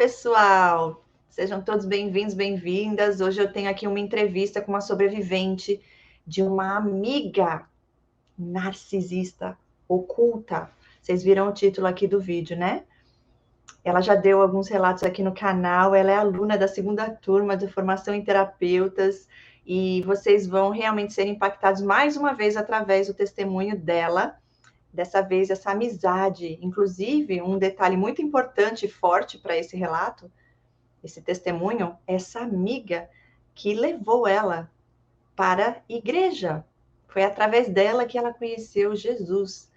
pessoal! Sejam todos bem-vindos, bem-vindas. Hoje eu tenho aqui uma entrevista com uma sobrevivente de uma amiga narcisista oculta. Vocês viram o título aqui do vídeo, né? Ela já deu alguns relatos aqui no canal. Ela é aluna da segunda turma de formação em terapeutas e vocês vão realmente ser impactados mais uma vez através do testemunho dela. Dessa vez, essa amizade, inclusive, um detalhe muito importante e forte para esse relato, esse testemunho, essa amiga que levou ela para a igreja. Foi através dela que ela conheceu Jesus.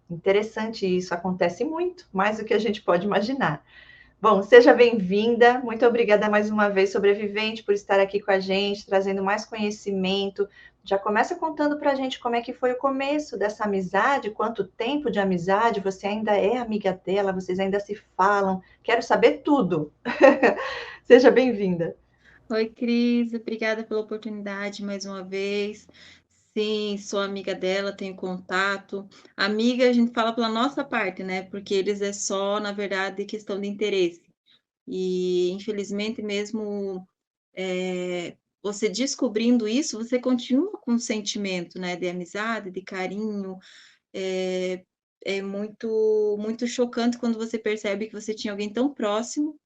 Interessante isso, acontece muito, mais do que a gente pode imaginar. Bom, seja bem-vinda. Muito obrigada mais uma vez, sobrevivente, por estar aqui com a gente, trazendo mais conhecimento. Já começa contando para a gente como é que foi o começo dessa amizade, quanto tempo de amizade, você ainda é amiga dela, vocês ainda se falam. Quero saber tudo. Seja bem-vinda. Oi, Cris, obrigada pela oportunidade mais uma vez. Sim, sou amiga dela, tenho contato. Amiga, a gente fala pela nossa parte, né? Porque eles é só, na verdade, questão de interesse. E, infelizmente, mesmo você descobrindo isso, você continua com um sentimento, né? De amizade, de carinho. É, é muito chocante quando você percebe que você tinha alguém tão próximo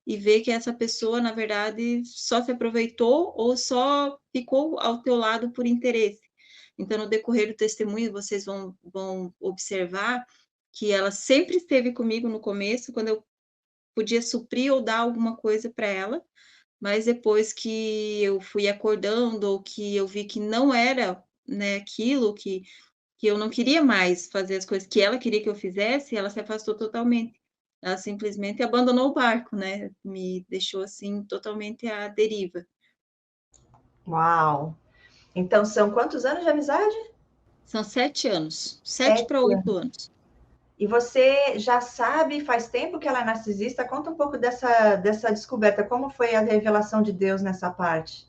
e ver que essa pessoa, na verdade, só se aproveitou ou só ficou ao teu lado por interesse. Então, no decorrer do testemunho, vocês vão observar que ela sempre esteve comigo no começo, quando eu podia suprir ou dar alguma coisa para ela, mas depois que eu fui acordando ou que eu vi que não era, né, aquilo que eu não queria mais fazer as coisas que ela queria que eu fizesse, ela se afastou totalmente. Ela simplesmente abandonou o barco, né? Me deixou assim totalmente à deriva. Uau! Então, são quantos anos de amizade? São 7 anos, 7 para 7. 8 anos. E você já sabe, faz tempo que ela é narcisista? Conta um pouco dessa descoberta. Como foi a revelação de Deus nessa parte?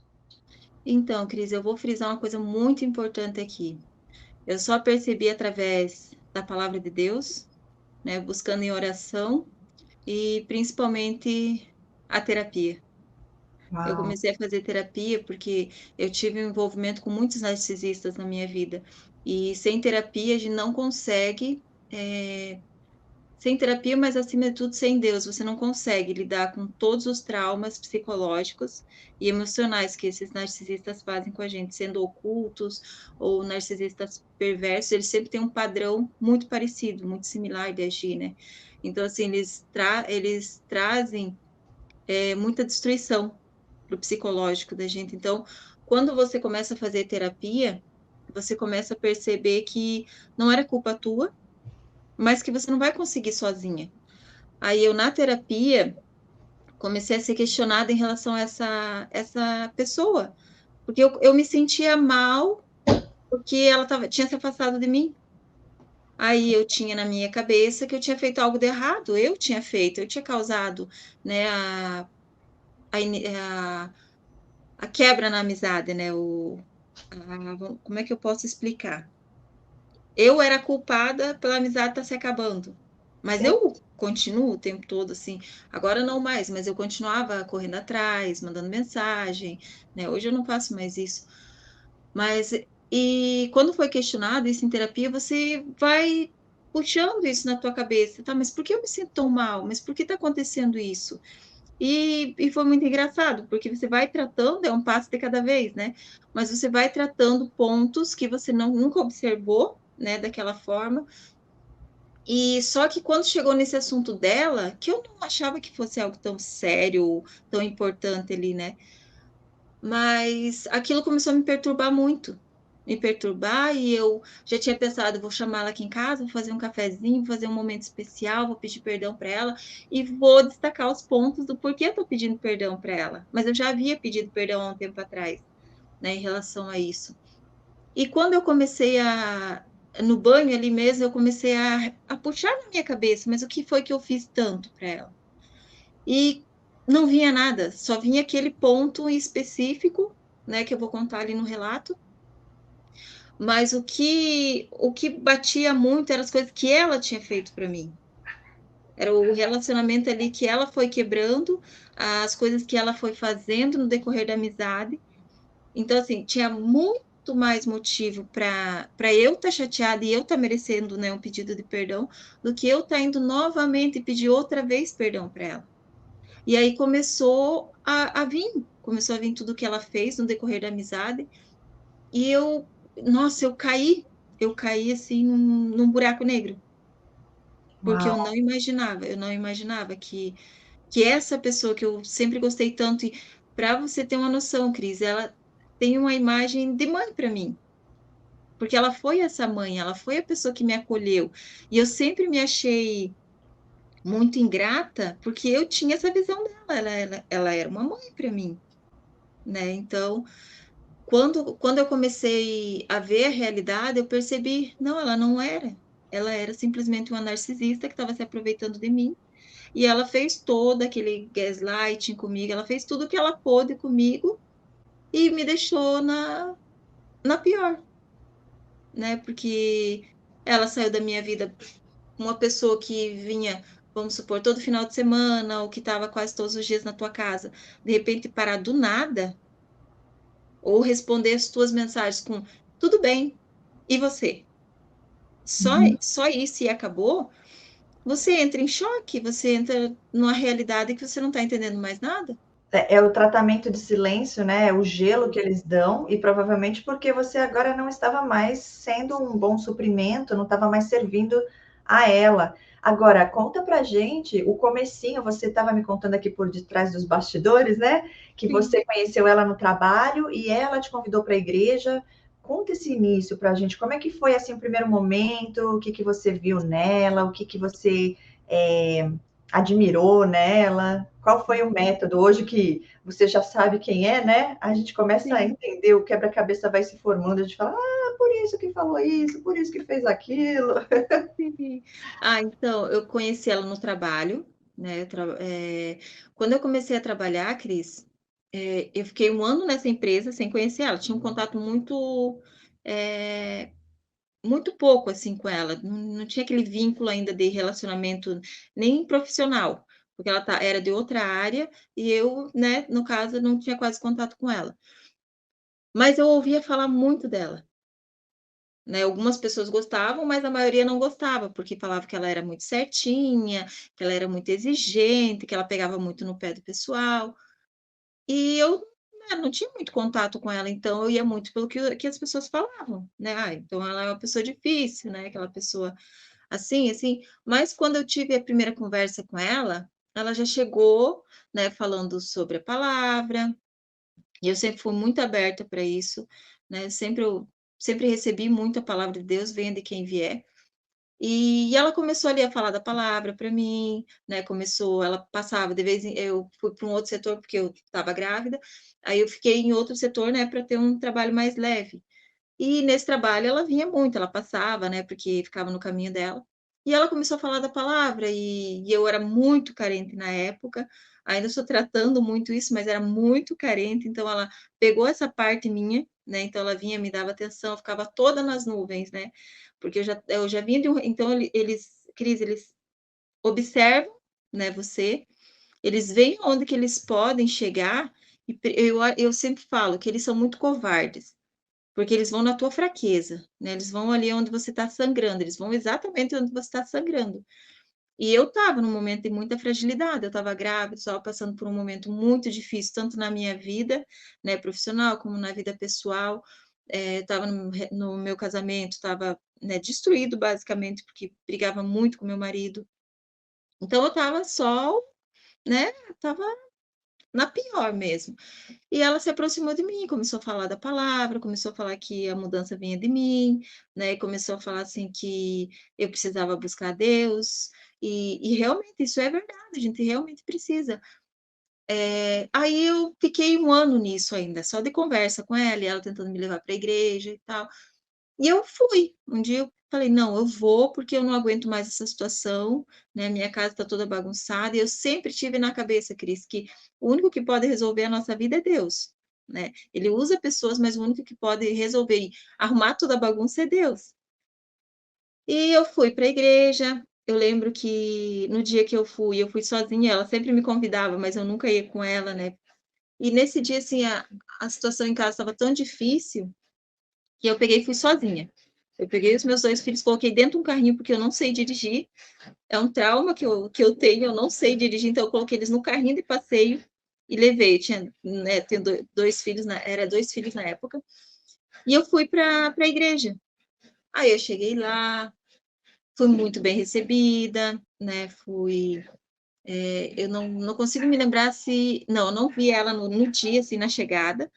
Então, Cris, eu vou frisar uma coisa muito importante aqui. Eu só percebi através da palavra de Deus, né? Buscando em oração e principalmente a terapia. Eu Uau! comecei a fazer terapia porque eu tive um envolvimento com muitos narcisistas na minha vida. E sem terapia, a gente não consegue, sem terapia, mas acima de tudo, sem Deus, você não consegue lidar com todos os traumas psicológicos e emocionais que esses narcisistas fazem com a gente, sendo ocultos ou narcisistas perversos, eles sempre têm um padrão muito parecido, muito similar de agir, né? Então, assim, eles trazem muita destruição para o psicológico da gente. Então, quando você começa a fazer terapia, você começa a perceber que não era culpa tua, mas que você não vai conseguir sozinha. Aí eu, na terapia, comecei a ser questionada em relação a essa pessoa, porque eu me sentia mal porque ela tinha se afastado de mim. Aí eu tinha na minha cabeça que eu tinha feito algo de errado, eu tinha feito, eu tinha causado, né, a, a quebra na amizade, né? Como é que eu posso explicar? Eu era culpada pela amizade estar se acabando, mas Sim. eu continuo o tempo todo assim. Agora não mais, mas eu continuava correndo atrás, mandando mensagem, né? Hoje eu não faço mais isso. Mas e quando foi questionado isso em terapia, você vai puxando isso na tua cabeça, tá? Mas por que eu me sinto tão mal? Mas por que está acontecendo isso? E foi muito engraçado, porque você vai tratando, é um passo de cada vez, né? Mas você vai tratando pontos que você nunca observou, né, daquela forma. E só que quando chegou nesse assunto dela, que eu não achava que fosse algo tão sério, tão importante ali, né? Mas aquilo começou a me perturbar muito. Me perturbar, e eu já tinha pensado, vou chamá-la aqui em casa, vou fazer um cafezinho, vou fazer um momento especial, vou pedir perdão para ela e vou destacar os pontos do porquê eu estou pedindo perdão para ela. Mas eu já havia pedido perdão há um tempo atrás, né, em relação a isso. E quando eu comecei no banho ali mesmo, eu comecei a puxar na minha cabeça, mas o que foi que eu fiz tanto para ela? E não vinha nada, só vinha aquele ponto em específico, né, que eu vou contar ali no relato. Mas o que batia muito eram as coisas que ela tinha feito para mim. Era o relacionamento ali que ela foi quebrando, as coisas que ela foi fazendo no decorrer da amizade. Então, assim, tinha muito mais motivo para eu estar chateada e eu estar merecendo, né, um pedido de perdão, do que eu estar indo novamente pedir outra vez perdão para ela. E aí começou a vir tudo que ela fez no decorrer da amizade, e nossa, eu caí assim num buraco negro, porque Uau. eu não imaginava que essa pessoa que eu sempre gostei tanto, e para você ter uma noção, Cris, ela tem uma imagem de mãe para mim, porque ela foi essa mãe, ela foi a pessoa que me acolheu, e eu sempre me achei muito ingrata, porque eu tinha essa visão dela, ela era uma mãe para mim, né? Então, quando eu comecei a ver a realidade, eu percebi, não, ela não era. Ela era simplesmente uma narcisista que estava se aproveitando de mim. E ela fez todo aquele gaslighting comigo, ela fez tudo o que ela pôde comigo e me deixou na pior, né? Porque ela saiu da minha vida, uma pessoa que vinha, vamos supor, todo final de semana, ou que estava quase todos os dias na tua casa, de repente parar do nada, ou responder as tuas mensagens com tudo bem, e você? Uhum. Só isso e acabou? Você entra em choque, você entra numa realidade que você não está entendendo mais nada. É o tratamento de silêncio, né? É o gelo que eles dão, e provavelmente porque você agora não estava mais sendo um bom suprimento, não estava mais servindo a ela. Agora, conta pra gente o comecinho, você estava me contando aqui por detrás dos bastidores, né? Que Sim. você conheceu ela no trabalho e ela te convidou para a igreja. Conta esse início pra gente, como é que foi assim o primeiro momento, o que que você viu nela, o que que você admirou nela? Qual foi o método? Hoje que você já sabe quem é, né? A gente começa a Sim. entender, o quebra-cabeça vai se formando, a gente fala, ah, por isso que falou isso, por isso que fez aquilo. Sim. Ah, então, eu conheci ela no trabalho, né? Quando eu comecei a trabalhar, Cris, eu fiquei um ano nessa empresa sem conhecer ela. Tinha um contato é, muito pouco assim com ela. Não tinha aquele vínculo ainda de relacionamento nem profissional, porque era de outra área e eu, né, no caso, não tinha quase contato com ela. Mas eu ouvia falar muito dela. Né, algumas pessoas gostavam, mas a maioria não gostava, porque falava que ela era muito certinha, que ela era muito exigente, que ela pegava muito no pé do pessoal. E eu, né, não tinha muito contato com ela, então eu ia muito pelo que as pessoas falavam, né? Ah, então ela é uma pessoa difícil, né? Aquela pessoa assim, assim. Mas quando eu tive a primeira conversa com ela já chegou, né, falando sobre a palavra, e eu sempre fui muito aberta para isso, né? Eu sempre recebi muito a palavra de Deus, venha de quem vier. E ela começou ali a falar da palavra para mim, né? Ela passava de vez em eu fui para um outro setor porque eu estava grávida, aí eu fiquei em outro setor, né, para ter um trabalho mais leve. E nesse trabalho ela vinha muito, ela passava, né, porque ficava no caminho dela. E ela começou a falar da palavra, e eu era muito carente na época, ainda estou tratando muito isso, mas era muito carente, então ela pegou essa parte minha, né, então ela vinha, me dava atenção, eu ficava toda nas nuvens, né, porque eu já vinha de um, então Cris, eles observam, né, você, eles veem onde que eles podem chegar, e eu sempre falo que eles são muito covardes, porque eles vão na tua fraqueza, né? Eles vão ali onde você está sangrando, eles vão exatamente onde você está sangrando. E eu estava num momento de muita fragilidade, eu estava grávida, estava passando por um momento muito difícil, tanto na minha vida, né, profissional, como na vida pessoal. Estava no meu casamento, estava, né, destruído, basicamente, porque brigava muito com meu marido. Então, eu estava só, né, estava na pior mesmo. E ela se aproximou de mim, começou a falar da palavra, começou a falar que a mudança vinha de mim, né, e começou a falar, assim, que eu precisava buscar Deus, e realmente isso é verdade, a gente realmente precisa. Aí eu fiquei um ano nisso ainda, só de conversa com ela, e ela tentando me levar para a igreja e tal. E eu fui. Um dia eu falei: "Não, eu vou, porque eu não aguento mais essa situação, né, minha casa está toda bagunçada", e eu sempre tive na cabeça, Cris, que o único que pode resolver a nossa vida é Deus, né. Ele usa pessoas, mas o único que pode resolver e arrumar toda a bagunça é Deus. E eu fui para a igreja, eu lembro que no dia que eu fui sozinha, ela sempre me convidava, mas eu nunca ia com ela, né. E nesse dia, assim, a situação em casa estava tão difícil, que eu peguei e fui sozinha. Eu peguei os meus 2 filhos, coloquei dentro de um carrinho, porque eu não sei dirigir, é um trauma que eu tenho, eu não sei dirigir, então eu coloquei eles no carrinho de passeio e levei. Eu tinha, né, tenho 2 filhos, era 2 filhos na época, e eu fui para a igreja. Aí eu cheguei lá, fui muito bem recebida, né, eu não consigo me lembrar se não, eu não vi ela no dia, assim, na chegada,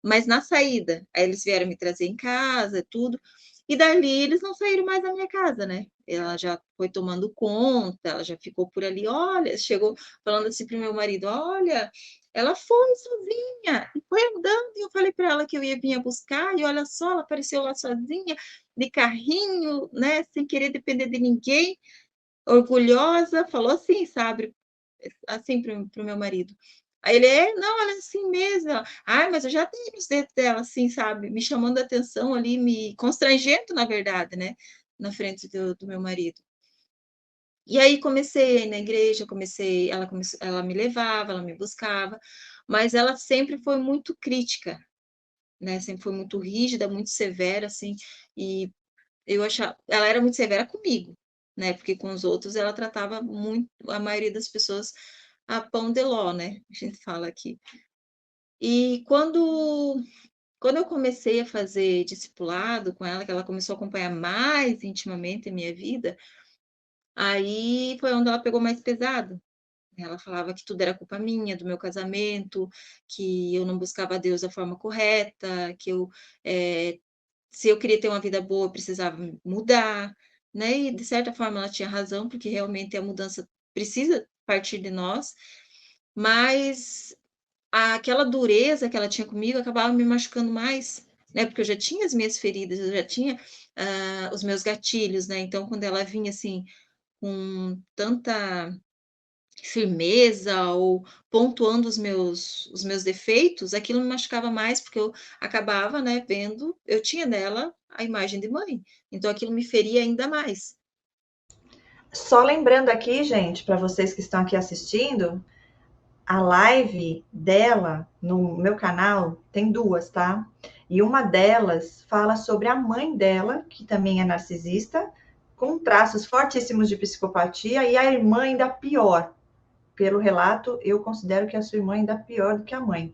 mas na saída. Aí eles vieram me trazer em casa, tudo, e dali eles não saíram mais da minha casa, né. Ela já foi tomando conta, ela já ficou por ali, olha, chegou falando assim para o meu marido: "Olha, ela foi sozinha e foi andando e eu falei para ela que eu ia vir a buscar e olha só, ela apareceu lá sozinha, de carrinho, né, sem querer depender de ninguém, orgulhosa", falou assim, sabe, assim para o meu marido. Aí ele: "É, não, ela é assim mesmo". Ela: "Ai, mas eu já tenho nos dedos dela", assim, sabe, me chamando a atenção ali, me constrangendo, na verdade, né, na frente do meu marido. E aí comecei a ir na igreja, ela me levava, ela me buscava, mas ela sempre foi muito crítica, né, sempre foi muito rígida, muito severa, assim, e ela era muito severa comigo, né, porque com os outros ela tratava muito a maioria das pessoas a pão de ló, né, a gente fala aqui. E quando eu comecei a fazer discipulado com ela, que ela começou a acompanhar mais intimamente a minha vida, aí foi onde ela pegou mais pesado. Ela falava que tudo era culpa minha, do meu casamento, que eu não buscava a Deus da forma correta, eh, se eu queria ter uma vida boa, eu precisava mudar, né, e de certa forma ela tinha razão, porque realmente a mudança precisa partir de nós, mas aquela dureza que ela tinha comigo acabava me machucando mais, né, porque eu já tinha as minhas feridas, eu já tinha, os meus gatilhos, né, então quando ela vinha, assim, com tanta firmeza ou pontuando os meus defeitos, aquilo me machucava mais, porque eu acabava, né, vendo eu tinha nela a imagem de mãe, então aquilo me feria ainda mais. Só lembrando aqui, gente, para vocês que estão aqui assistindo, a live dela no meu canal tem duas, tá? E uma delas fala sobre a mãe dela, que também é narcisista, com traços fortíssimos de psicopatia, e a irmã ainda pior. Pelo relato, eu considero que a sua irmã ainda pior do que a mãe.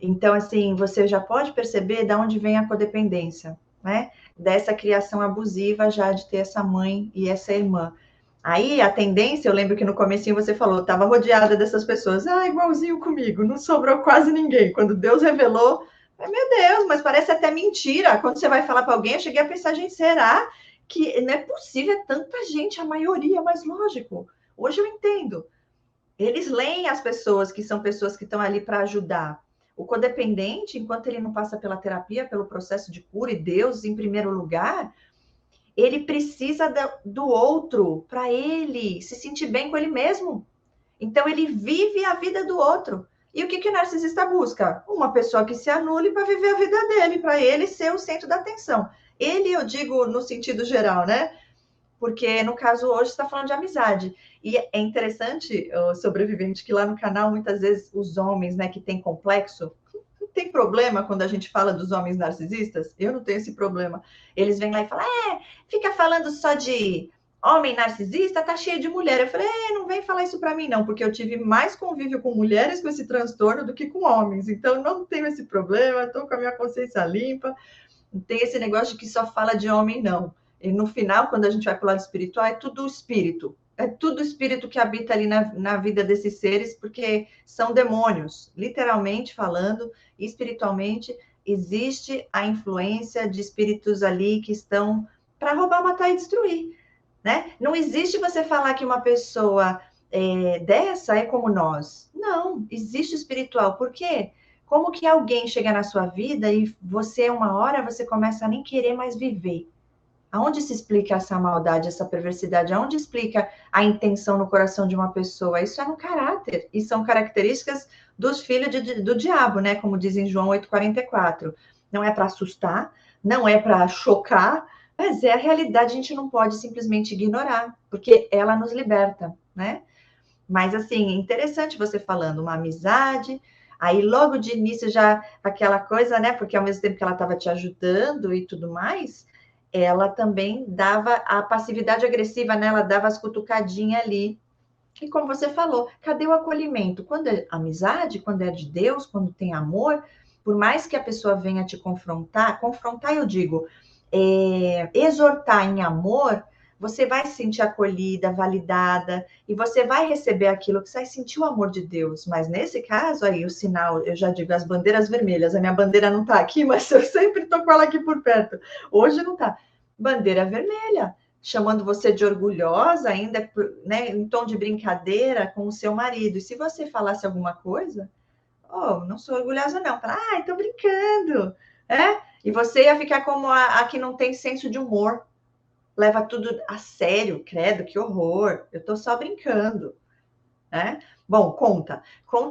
Então, assim, você já pode perceber de onde vem a codependência, né? Dessa criação abusiva já de ter essa mãe e essa irmã. Aí a tendência, eu lembro que no comecinho você falou, estava rodeada dessas pessoas, igualzinho comigo, não sobrou quase ninguém. Quando Deus revelou, meu Deus, mas parece até mentira. Quando você vai falar para alguém, eu cheguei a pensar, gente, será que não é possível é tanta gente, a maioria, mas lógico, hoje eu entendo. Eles leem as pessoas que são pessoas que estão ali para ajudar. O codependente, enquanto ele não passa pela terapia, pelo processo de cura e Deus em primeiro lugar, ele precisa do outro para ele se sentir bem com ele mesmo. Então ele vive a vida do outro. E o que o narcisista busca? Uma pessoa que se anule para viver a vida dele, para ele ser o centro da atenção. Ele, eu digo no sentido geral, né? Porque no caso hoje está falando de amizade. E é interessante, o sobrevivente, que lá no canal, muitas vezes, os homens, né, que têm complexo, não tem problema quando a gente fala dos homens narcisistas, eu não tenho esse problema. Eles vêm lá e falam, fica falando só de homem narcisista, tá cheio de mulher. Eu falei, não vem falar isso para mim, não, porque eu tive mais convívio com mulheres com esse transtorno do que com homens. Então, não tenho esse problema, estou com a minha consciência limpa. Não tem esse negócio de que só fala de homem, não. E no final, quando a gente vai para o lado espiritual, é tudo espírito. É tudo espírito que habita ali na vida desses seres, porque são demônios. Literalmente falando, espiritualmente, existe a influência de espíritos ali que estão para roubar, matar e destruir. Né? Não existe você falar que uma pessoa dessa é como nós. Não, existe o espiritual. Por quê? Como que alguém chega na sua vida e você, uma hora, você começa a nem querer mais viver? Aonde se explica essa maldade, essa perversidade? Aonde explica a intenção no coração de uma pessoa? Isso é no caráter. E são características dos filhos do diabo, né? Como diz em João 8,44. Não é para assustar, não é para chocar, Mas é a realidade, a gente não pode simplesmente ignorar, porque ela nos liberta, né? Mas, assim, interessante você falando, uma amizade, aí logo de início já aquela coisa, né? Porque ao mesmo tempo que ela estava te ajudando e tudo mais, ela também dava a passividade agressiva, né? Ela dava as cutucadinhas ali. E como você falou, cadê o acolhimento? Quando é amizade, quando é de Deus, quando tem amor, por mais que a pessoa venha te confrontar eu digo, exortar em amor, você vai se sentir acolhida, validada, e você vai receber aquilo que você vai sentir o amor de Deus. Mas nesse caso aí, o sinal, eu já digo, as bandeiras vermelhas, a minha bandeira não está aqui, mas eu sempre estou com ela aqui por perto. Hoje não está. Bandeira vermelha, chamando você de orgulhosa, ainda, né, em tom de brincadeira com o seu marido. E se você falasse alguma coisa, oh, não sou orgulhosa, não. Fala, tô brincando. E você ia ficar como a que não tem senso de humor. Leva tudo a sério, credo, que horror. Eu tô só brincando, né? Bom, conta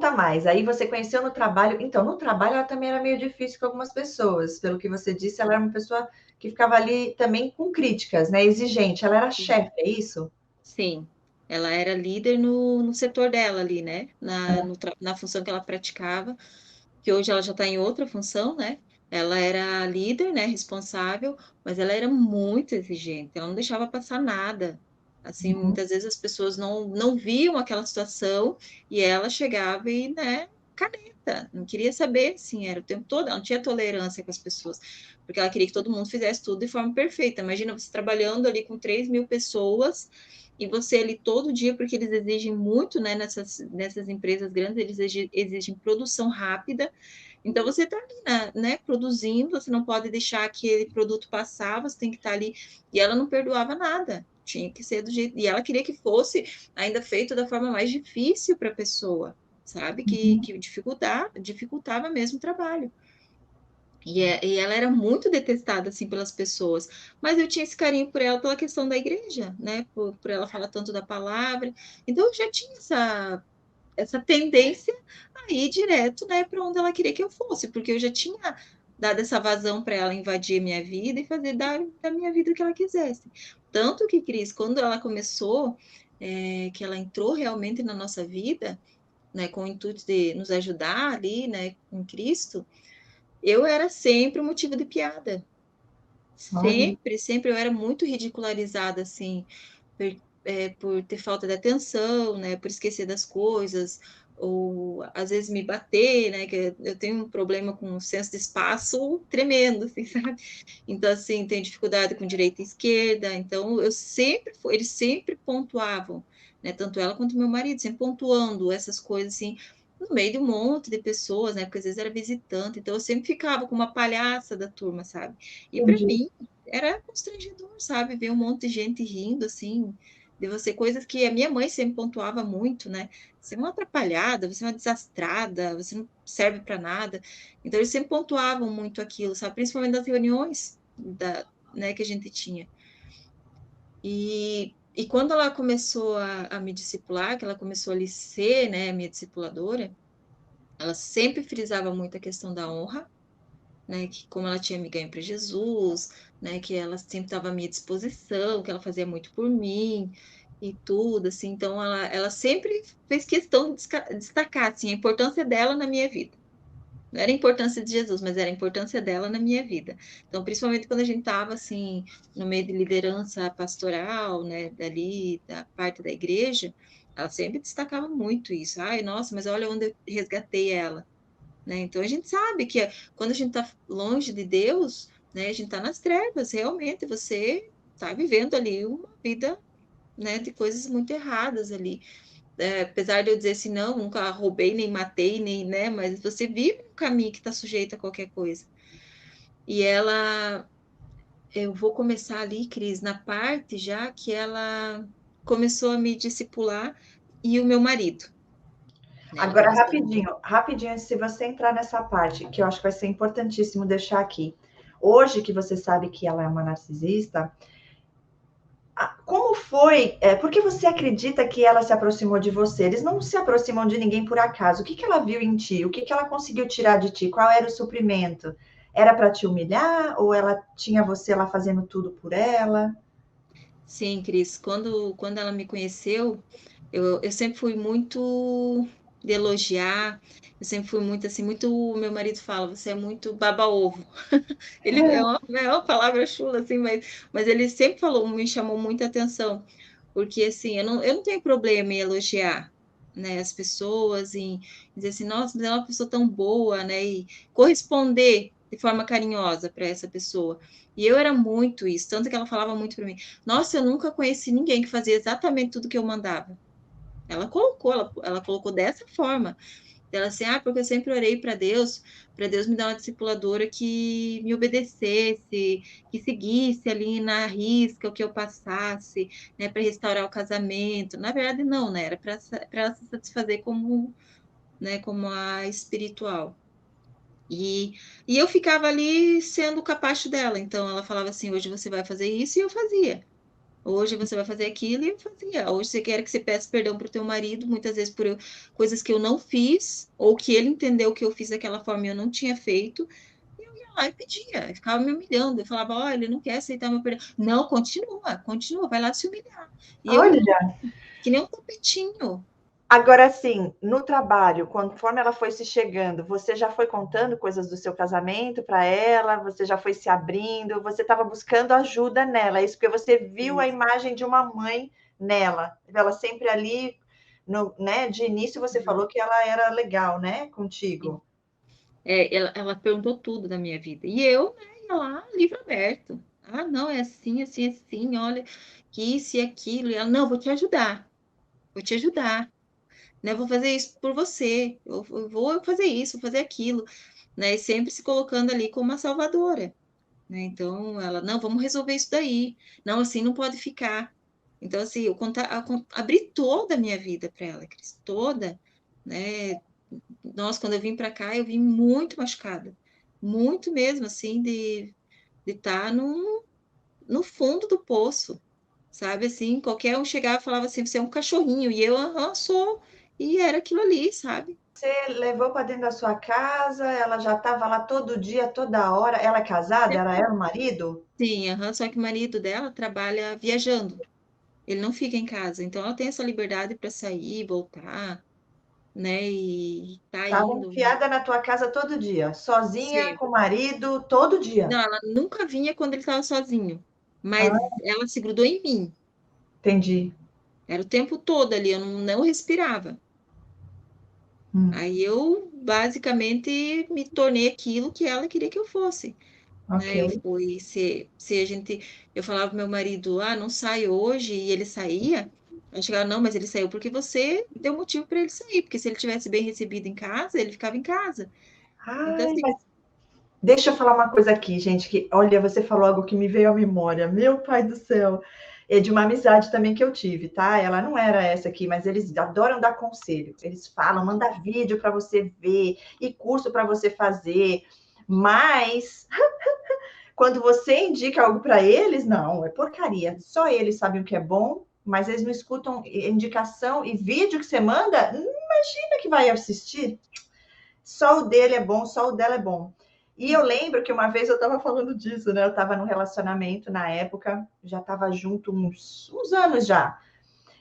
mais. Aí você conheceu no trabalho. Então, no trabalho ela também era meio difícil com algumas pessoas. Pelo que você disse, ela era uma pessoa que ficava ali também com críticas, né? Exigente. Ela era chefe, é isso? Sim, ela era líder no setor dela ali, né? Na função que ela praticava, que hoje ela já está em outra função, né? Ela era líder, né? Responsável, mas ela era muito exigente, ela não deixava passar nada. Assim, Uhum. muitas vezes as pessoas não viam aquela situação e ela chegava e, né, caneta, não queria saber, assim, era o tempo todo, ela não tinha tolerância com as pessoas, porque ela queria que todo mundo fizesse tudo de forma perfeita. Imagina você trabalhando ali com 3.000 pessoas e você ali todo dia, porque eles exigem muito, né, nessas empresas grandes, eles exigem produção rápida, então você está ali, né, produzindo, você não pode deixar aquele produto passar, você tem que estar ali, e ela não perdoava nada, tinha que ser do jeito, e ela queria que fosse ainda feito da forma mais difícil para a pessoa, sabe, que dificultava mesmo o trabalho. E ela era muito detestada, assim, pelas pessoas. Mas eu tinha esse carinho por ela pela questão da igreja, né? Por ela falar tanto da palavra. Então, eu já tinha essa tendência a ir direto, né, para onde ela queria que eu fosse, porque eu já tinha dado essa vazão para ela invadir a minha vida e fazer da minha vida o que ela quisesse. Tanto que, Cris, quando ela começou, que ela entrou realmente na nossa vida, né, com o intuito de nos ajudar ali, né, em Cristo, eu era sempre um motivo de piada. Olha. Sempre, sempre eu era muito ridicularizada, assim, por ter falta de atenção, né, por esquecer das coisas, ou às vezes me bater, né, que eu tenho um problema com o senso de espaço tremendo, assim, sabe? Então, assim, tenho dificuldade com direita e esquerda, então eles sempre pontuavam, né, tanto ela quanto meu marido, sempre pontuando essas coisas, assim, no meio de um monte de pessoas, né, porque às vezes era visitante, então eu sempre ficava com uma palhaça da turma, sabe? E para Entendi. mim era constrangedor, sabe? Ver um monte de gente rindo, assim, de você, coisas que a minha mãe sempre pontuava muito, né? Você é uma atrapalhada, você é uma desastrada, você não serve para nada. Então, eles sempre pontuavam muito aquilo, sabe? Principalmente das reuniões né, que a gente tinha. E quando ela começou a me discipular, que ela começou a ser, né, minha discipuladora, ela sempre frisava muito a questão da honra, né, que como ela tinha me ganho para Jesus, né, que ela sempre estava à minha disposição, que ela fazia muito por mim e tudo, assim, então ela sempre fez questão de destacar, assim, a importância dela na minha vida. Não era a importância de Jesus, mas era a importância dela na minha vida. Então, principalmente quando a gente estava, assim, no meio de liderança pastoral, né, dali, da parte da igreja, ela sempre destacava muito isso. Ai, nossa, mas olha onde eu resgatei ela, né? Então a gente sabe que quando a gente está longe de Deus, né, a gente está nas trevas, realmente você está vivendo ali uma vida, né, de coisas muito erradas ali. Apesar de eu dizer assim, não, nunca roubei, nem matei, nem, né, mas você vive um caminho que está sujeito a qualquer coisa. E eu vou começar ali, Cris, na parte já que ela começou a me discipular e o meu marido, né, ela Agora, começou. rapidinho, se você entrar nessa parte, que eu acho que vai ser importantíssimo deixar aqui. Hoje que você sabe que ela é uma narcisista, como foi? Por que você acredita que ela se aproximou de você? Eles não se aproximam de ninguém por acaso. O que ela viu em ti? O que ela conseguiu tirar de ti? Qual era o suprimento? Era para te humilhar ou ela tinha você lá fazendo tudo por ela? Sim, Cris, quando ela me conheceu, eu sempre fui muito de elogiar, eu sempre fui muito assim, muito, meu marido fala, você é muito baba-ovo. Ele é uma palavra chula, assim, mas ele sempre falou, me chamou muita atenção, porque assim, eu não tenho problema em elogiar, né, as pessoas, em dizer assim, nossa, mas ela é uma pessoa tão boa, né, e corresponder de forma carinhosa para essa pessoa. E eu era muito isso, tanto que ela falava muito para mim, nossa, eu nunca conheci ninguém que fazia exatamente tudo que eu mandava. Ela colocou dessa forma. Ela assim, porque eu sempre orei para Deus me dar uma discipuladora que me obedecesse, que seguisse ali na risca o que eu passasse, né, para restaurar o casamento. Na verdade, não, né? Era para ela se satisfazer como, né, como a espiritual. E, e eu ficava ali sendo o capacho dela. Então ela falava assim: hoje você vai fazer isso, e eu fazia. Hoje você vai fazer aquilo e eu fazia. Hoje você quer que você peça perdão para o teu marido, muitas vezes por coisas que eu não fiz, ou que ele entendeu que eu fiz daquela forma e eu não tinha feito. E eu ia lá e pedia, eu ficava me humilhando. Eu falava, olha, ele não quer aceitar meu perdão. Não, continua, continua, vai lá se humilhar. E eu, Olha, que nem um tapetinho. agora sim, no trabalho, conforme ela foi se chegando, você já foi contando coisas do seu casamento para ela? Você já foi se abrindo? Você estava buscando ajuda nela? É isso porque você viu a Isso. imagem de uma mãe nela. Ela sempre ali, no, né? De início você falou que ela era legal, né? Contigo. Ela perguntou tudo da minha vida. E eu, né, ia lá, livro aberto. Ah, não, é assim, assim, assim, olha, que isso e aquilo. E ela, não, vou te ajudar. Né? Vou fazer isso por você, eu vou fazer isso, vou fazer aquilo, né? E sempre se colocando ali como uma salvadora, né? Então, ela, não, vamos resolver isso daí. Não, assim não pode ficar. Então, assim, abri toda a minha vida para ela, Cris, toda, né? Nossa, quando eu vim para cá, eu vim muito machucada, muito mesmo, assim, de estar no fundo do poço, sabe? Assim, qualquer um chegava e falava assim, você é um cachorrinho, e eu, sou, e era aquilo ali, sabe? Você levou para dentro da sua casa, ela já estava lá todo dia, toda hora. Ela é casada? Era ela o marido? Sim, só que o marido dela trabalha viajando, ele não fica em casa, então ela tem essa liberdade para sair, voltar, né? E tá Estava indo enfiada na tua casa todo dia, sozinha, com sempre. o marido, todo dia. Não, ela nunca vinha quando ele estava sozinho, mas Ah, ela se grudou em mim. entendi. Era o tempo todo ali, eu não respirava. Hum, Aí eu basicamente me tornei aquilo que ela queria que eu fosse, ok. né? Eu fui se a gente, eu falava pro meu marido, não sai hoje, e ele saía. Eu chegava, não, mas ele saiu porque você deu motivo para ele sair, porque se ele tivesse bem recebido em casa, ele ficava em casa. Então, Ai, assim, mas deixa eu falar uma coisa aqui, gente, que olha, você falou algo que me veio à memória. Meu pai do céu. É de uma amizade também que eu tive, tá? Ela não era essa aqui, mas eles adoram dar conselho. Eles falam, manda vídeo para você ver e curso para você fazer. Mas quando você indica algo para eles, não, é porcaria. Só eles sabem o que é bom, mas eles não escutam indicação e vídeo que você manda, imagina que vai assistir. Só o dele é bom, só o dela é bom. E eu lembro que uma vez eu estava falando disso, né? Eu estava num relacionamento na época, já estava junto uns anos já.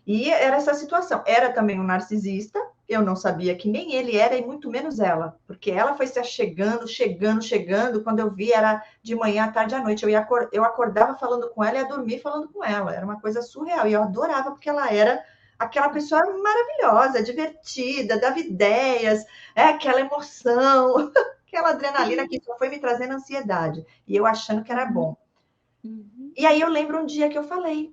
E era essa situação. Era também um narcisista, eu não sabia que nem ele era, e muito menos ela, porque ela foi se chegando, chegando, chegando. Quando eu vi, era de manhã, à tarde, à noite. Eu acordava falando com ela e ia dormir falando com ela. Era uma coisa surreal. E eu adorava, porque ela era aquela pessoa maravilhosa, divertida, dava ideias, aquela emoção, aquela adrenalina que só foi me trazendo ansiedade. E eu achando que era uhum, bom. uhum, E aí eu lembro um dia que eu falei,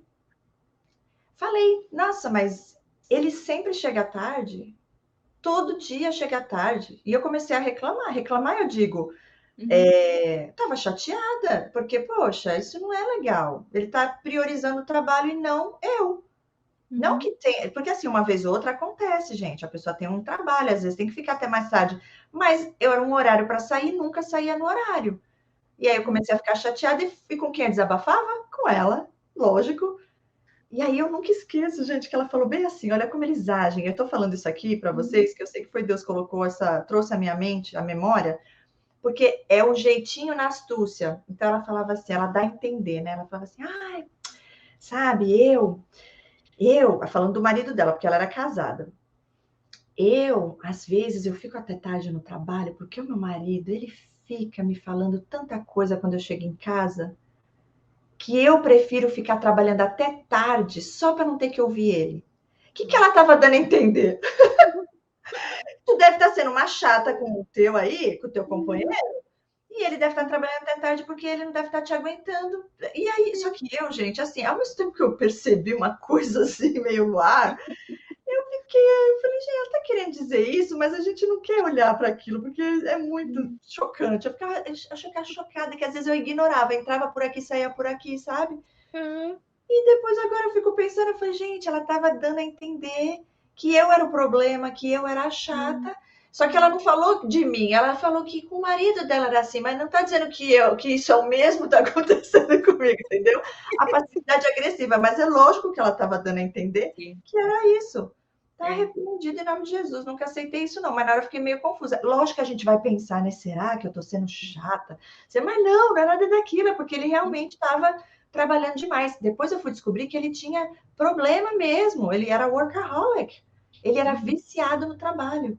nossa, mas ele sempre chega tarde, todo dia chega tarde. E eu comecei a reclamar, eu digo, uhum, estava chateada, porque, poxa, isso não é legal. Ele está priorizando o trabalho e não eu. Não que uhum, tem, porque assim, uma vez ou outra acontece, gente. A pessoa tem um trabalho, às vezes tem que ficar até mais tarde. Mas eu era um horário para sair, nunca saía no horário. E aí eu uhum, comecei a ficar chateada e com quem eu desabafava? Com ela, lógico. E aí eu nunca esqueço, gente, que ela falou bem assim: olha como eles agem. Eu estou falando isso aqui para uhum, vocês, que eu sei que foi Deus que colocou essa, trouxe à minha mente, a memória, porque é o jeitinho na astúcia. Então ela falava assim, ela dá a entender, né? Ela falava assim, ai, sabe, falando do marido dela, porque ela era casada. Às vezes, eu fico até tarde no trabalho, porque o meu marido, ele fica me falando tanta coisa quando eu chego em casa, que eu prefiro ficar trabalhando até tarde só para não ter que ouvir ele. O que ela estava dando a entender? Tu deve estar sendo uma chata com o teu aí, com o teu companheiro, e ele deve estar trabalhando até tarde porque ele não deve estar te aguentando. E aí, só que eu, gente, assim, ao mesmo tempo que eu percebi uma coisa assim, meio no ar, eu falei, gente, ela está querendo dizer isso, mas a gente não quer olhar para aquilo, porque é muito chocante. Eu ficava chocada, que às vezes eu ignorava, entrava por aqui, saía por aqui, sabe? E depois agora eu fico pensando, eu falei, gente, ela estava dando a entender que eu era o problema, que eu era a chata. Só que ela não falou de mim, ela falou que com o marido dela era assim, mas não está dizendo que isso é o mesmo que está acontecendo comigo, entendeu? A passividade agressiva, mas é lógico que ela estava dando a entender que era isso. Tá arrependido em nome de Jesus, nunca aceitei isso não, mas na hora eu fiquei meio confusa. Lógico que a gente vai pensar, né, será que eu tô sendo chata? Mas não é nada daquilo, é porque ele realmente estava trabalhando demais. Depois eu fui descobrir que ele tinha problema mesmo, ele era workaholic, ele era viciado no trabalho.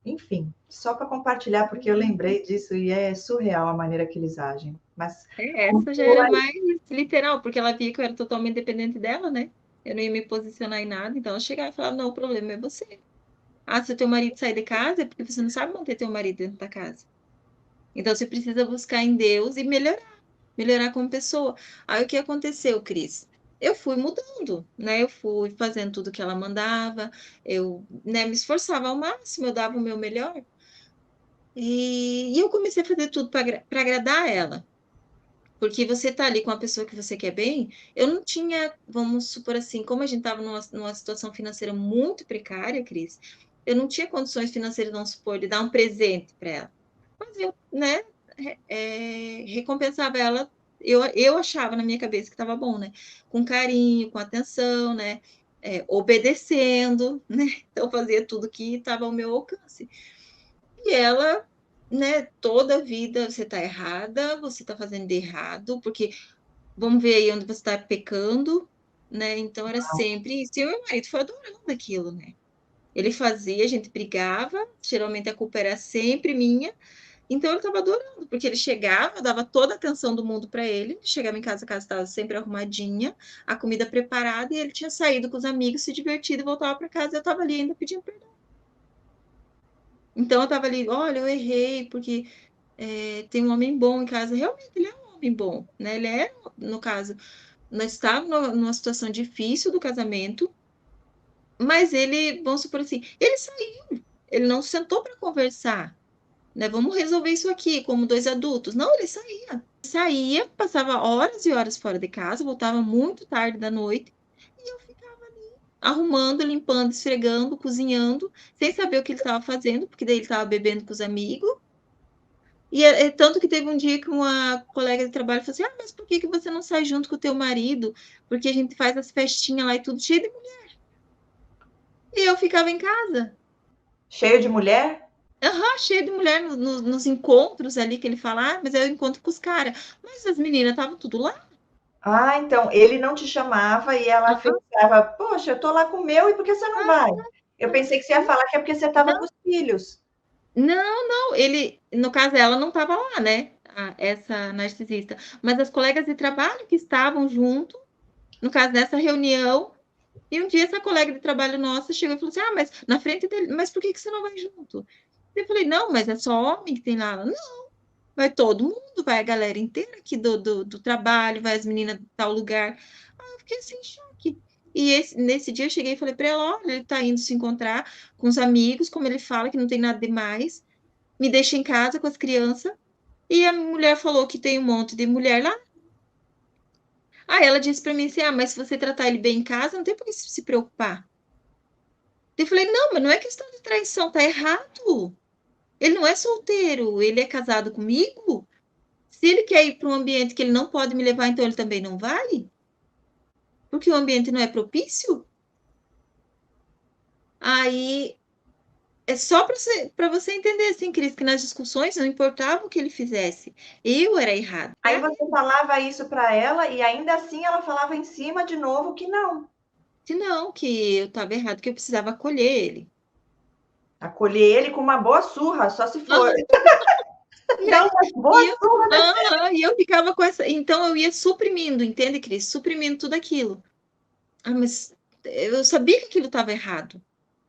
Enfim, só para compartilhar, porque eu lembrei disso e é surreal a maneira que eles agem. Mas essa já era mais literal, porque ela via que eu era totalmente dependente dela, né? Eu não ia me posicionar em nada, então ela chegava e falava, não, o problema é você. Ah, se o teu marido sair de casa, é porque você não sabe manter teu marido dentro da casa. Então você precisa buscar em Deus e melhorar como pessoa. Aí o que aconteceu, Cris? Eu fui mudando, né? Eu fui fazendo tudo que ela mandava, eu, né, me esforçava ao máximo, eu dava o meu melhor. E eu comecei a fazer tudo para agradar ela. Porque você tá ali com a pessoa que você quer bem, eu não tinha, vamos supor assim, como a gente estava numa situação financeira muito precária, Cris, eu não tinha condições financeiras, vamos supor, de dar um presente para ela. Mas eu, né, recompensava ela, eu achava na minha cabeça que estava bom, né? Com carinho, com atenção, né? Obedecendo, né? Então fazia tudo que estava ao meu alcance. E ela, né, toda a vida você está errada, você está fazendo de errado, porque vamos ver aí onde você está pecando, né? Então era sempre isso. E o meu marido foi adorando aquilo, né? Ele fazia, a gente brigava, geralmente a culpa era sempre minha. Então ele estava adorando, porque ele chegava, dava toda a atenção do mundo para ele, chegava em casa, a casa estava sempre arrumadinha, a comida preparada, e ele tinha saído com os amigos, se divertido e voltava para casa, eu estava ali ainda pedindo perdão. Então eu estava ali, olha, eu errei, porque tem um homem bom em casa. Realmente, ele é um homem bom, né? Ele é, no caso, nós estávamos numa situação difícil do casamento, mas ele, vamos supor assim, ele saiu, ele não sentou para conversar, né? Vamos resolver isso aqui como dois adultos. Não, ele saía. Saía, passava horas e horas fora de casa, voltava muito tarde da noite, e eu ficava ali arrumando, limpando, esfregando, cozinhando, sem saber o que ele estava fazendo, porque daí ele estava bebendo com os amigos. E tanto que teve um dia que uma colega de trabalho falou assim: ah, mas por que que você não sai junto com o teu marido? Porque a gente faz as festinhas lá e tudo cheio de mulher. E eu ficava em casa. cheio de mulher? Aham, cheio de mulher nos encontros ali que ele fala, ah, mas eu encontro com os caras. Mas as meninas estavam tudo lá. Ah, então ele não te chamava e ela Aham. pensava, poxa, eu tô lá com o meu e por que você não vai? Eu pensei que você ia falar que é porque você estava com os filhos. Não, não, ele, no caso, ela não estava lá, né? Essa narcisista. Mas as colegas de trabalho que estavam junto, no caso dessa reunião, e um dia essa colega de trabalho nossa chegou e falou assim: ah, mas na frente dele, mas por que que você não vai junto? Eu falei: não, mas é só homem que tem lá. Ela, não, vai todo mundo, vai a galera inteira aqui do trabalho, vai as meninas de tal lugar. Aí eu fiquei assim, em choque. E nesse dia eu cheguei e falei para ela: olha, ele tá indo se encontrar com os amigos, como ele fala, que não tem nada demais, me deixa em casa com as crianças. E a mulher falou que tem um monte de mulher lá. Aí ela disse para mim assim: ah, mas se você tratar ele bem em casa, não tem por que se preocupar. Eu falei: não, mas não é questão de traição, tá errado. Ele não é solteiro, ele é casado comigo. Se ele quer ir para um ambiente que ele não pode me levar, então ele também não vai? Porque o ambiente não é propício? Aí É só para você entender, assim, Cris, que nas discussões não importava o que ele fizesse, eu era errado. Aí você falava isso para ela e ainda assim ela falava em cima de novo que não. Se não, que eu estava errado, que eu precisava acolher ele. Acolher ele com uma boa surra, só se for. Aham. Dá uma boa E eu, surra nesse. e eu ficava com essa. Então eu ia suprimindo, entende, Cris? Suprimindo tudo aquilo. Ah, mas eu sabia que aquilo estava errado,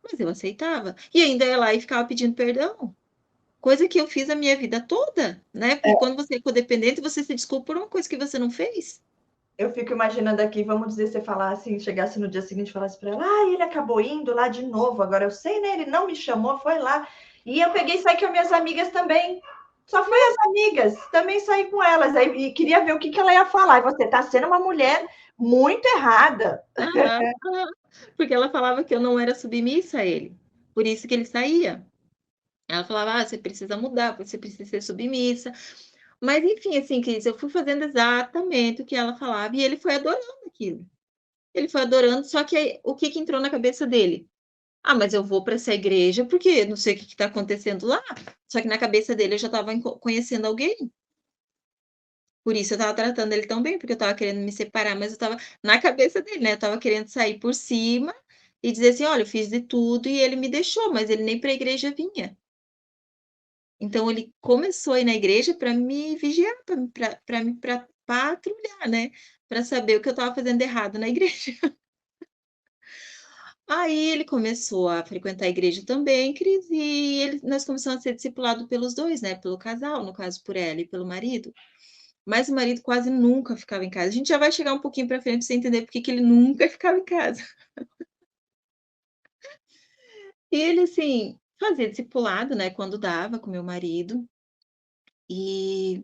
mas eu aceitava. E ainda ia lá e ficava pedindo perdão. Coisa que eu fiz a minha vida toda, né? Porque quando você é codependente, você se desculpa por uma coisa que você não fez. Eu fico imaginando aqui, vamos dizer, você falar assim, chegasse no dia seguinte e falasse para ela, ele acabou indo lá de novo, agora eu sei, né? Ele não me chamou, foi lá. E eu peguei e saí com as minhas amigas também. Só foi as amigas, também saí com elas. Aí, e queria ver o que ela ia falar. E você está sendo uma mulher muito errada. Aham, aham. Porque ela falava que eu não era submissa a ele. Por isso que ele saía. Ela falava, você precisa mudar, você precisa ser submissa. Mas, enfim, assim, Cris, eu fui fazendo exatamente o que ela falava e ele foi adorando aquilo. Ele foi adorando, só que aí, o que que entrou na cabeça dele? Ah, mas eu vou para essa igreja porque não sei o que está acontecendo lá. Só que na cabeça dele eu já estava conhecendo alguém. Por isso eu estava tratando ele tão bem, porque eu estava querendo me separar, mas eu estava na cabeça dele, né? Eu estava querendo sair por cima e dizer assim: olha, eu fiz de tudo e ele me deixou, mas ele nem para a igreja vinha. Então ele começou a ir na igreja para me vigiar, para me patrulhar, né? Para saber o que eu estava fazendo errado na igreja. Aí ele começou a frequentar a igreja também, Cris, e nós começamos a ser discipulados pelos dois, né? Pelo casal, no caso por ela e pelo marido. Mas o marido quase nunca ficava em casa. A gente já vai chegar um pouquinho para frente para você entender por que ele nunca ficava em casa. E ele, assim, fazia discipulado, né? Quando dava com meu marido. E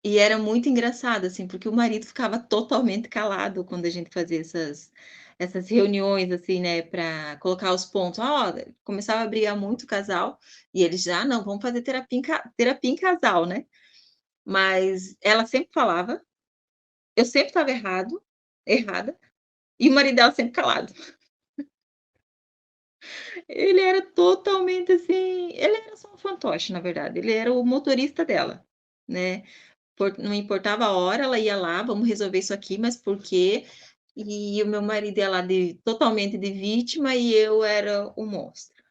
era muito engraçado, assim, porque o marido ficava totalmente calado quando a gente fazia essas reuniões, assim, né, para colocar os pontos. Ó, começava a brigar muito o casal, e eles já: "Não, vamos fazer terapia em casal, né". Mas ela sempre falava, eu sempre estava errada, e o marido dela sempre calado. Ele era totalmente, assim, ele era só um fantoche, na verdade, ele era o motorista dela, né. Não importava a hora, ela ia lá: "Vamos resolver isso aqui, mas por quê?". E o meu marido ia lá totalmente de vítima e eu era o monstro.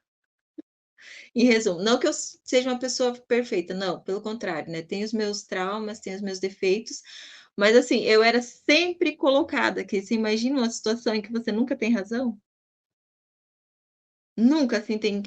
Em resumo, não que eu seja uma pessoa perfeita, não, pelo contrário, né, tenho os meus traumas, tenho os meus defeitos, mas assim, eu era sempre colocada, que você imagina uma situação em que você nunca tem razão? Nunca, assim, tem,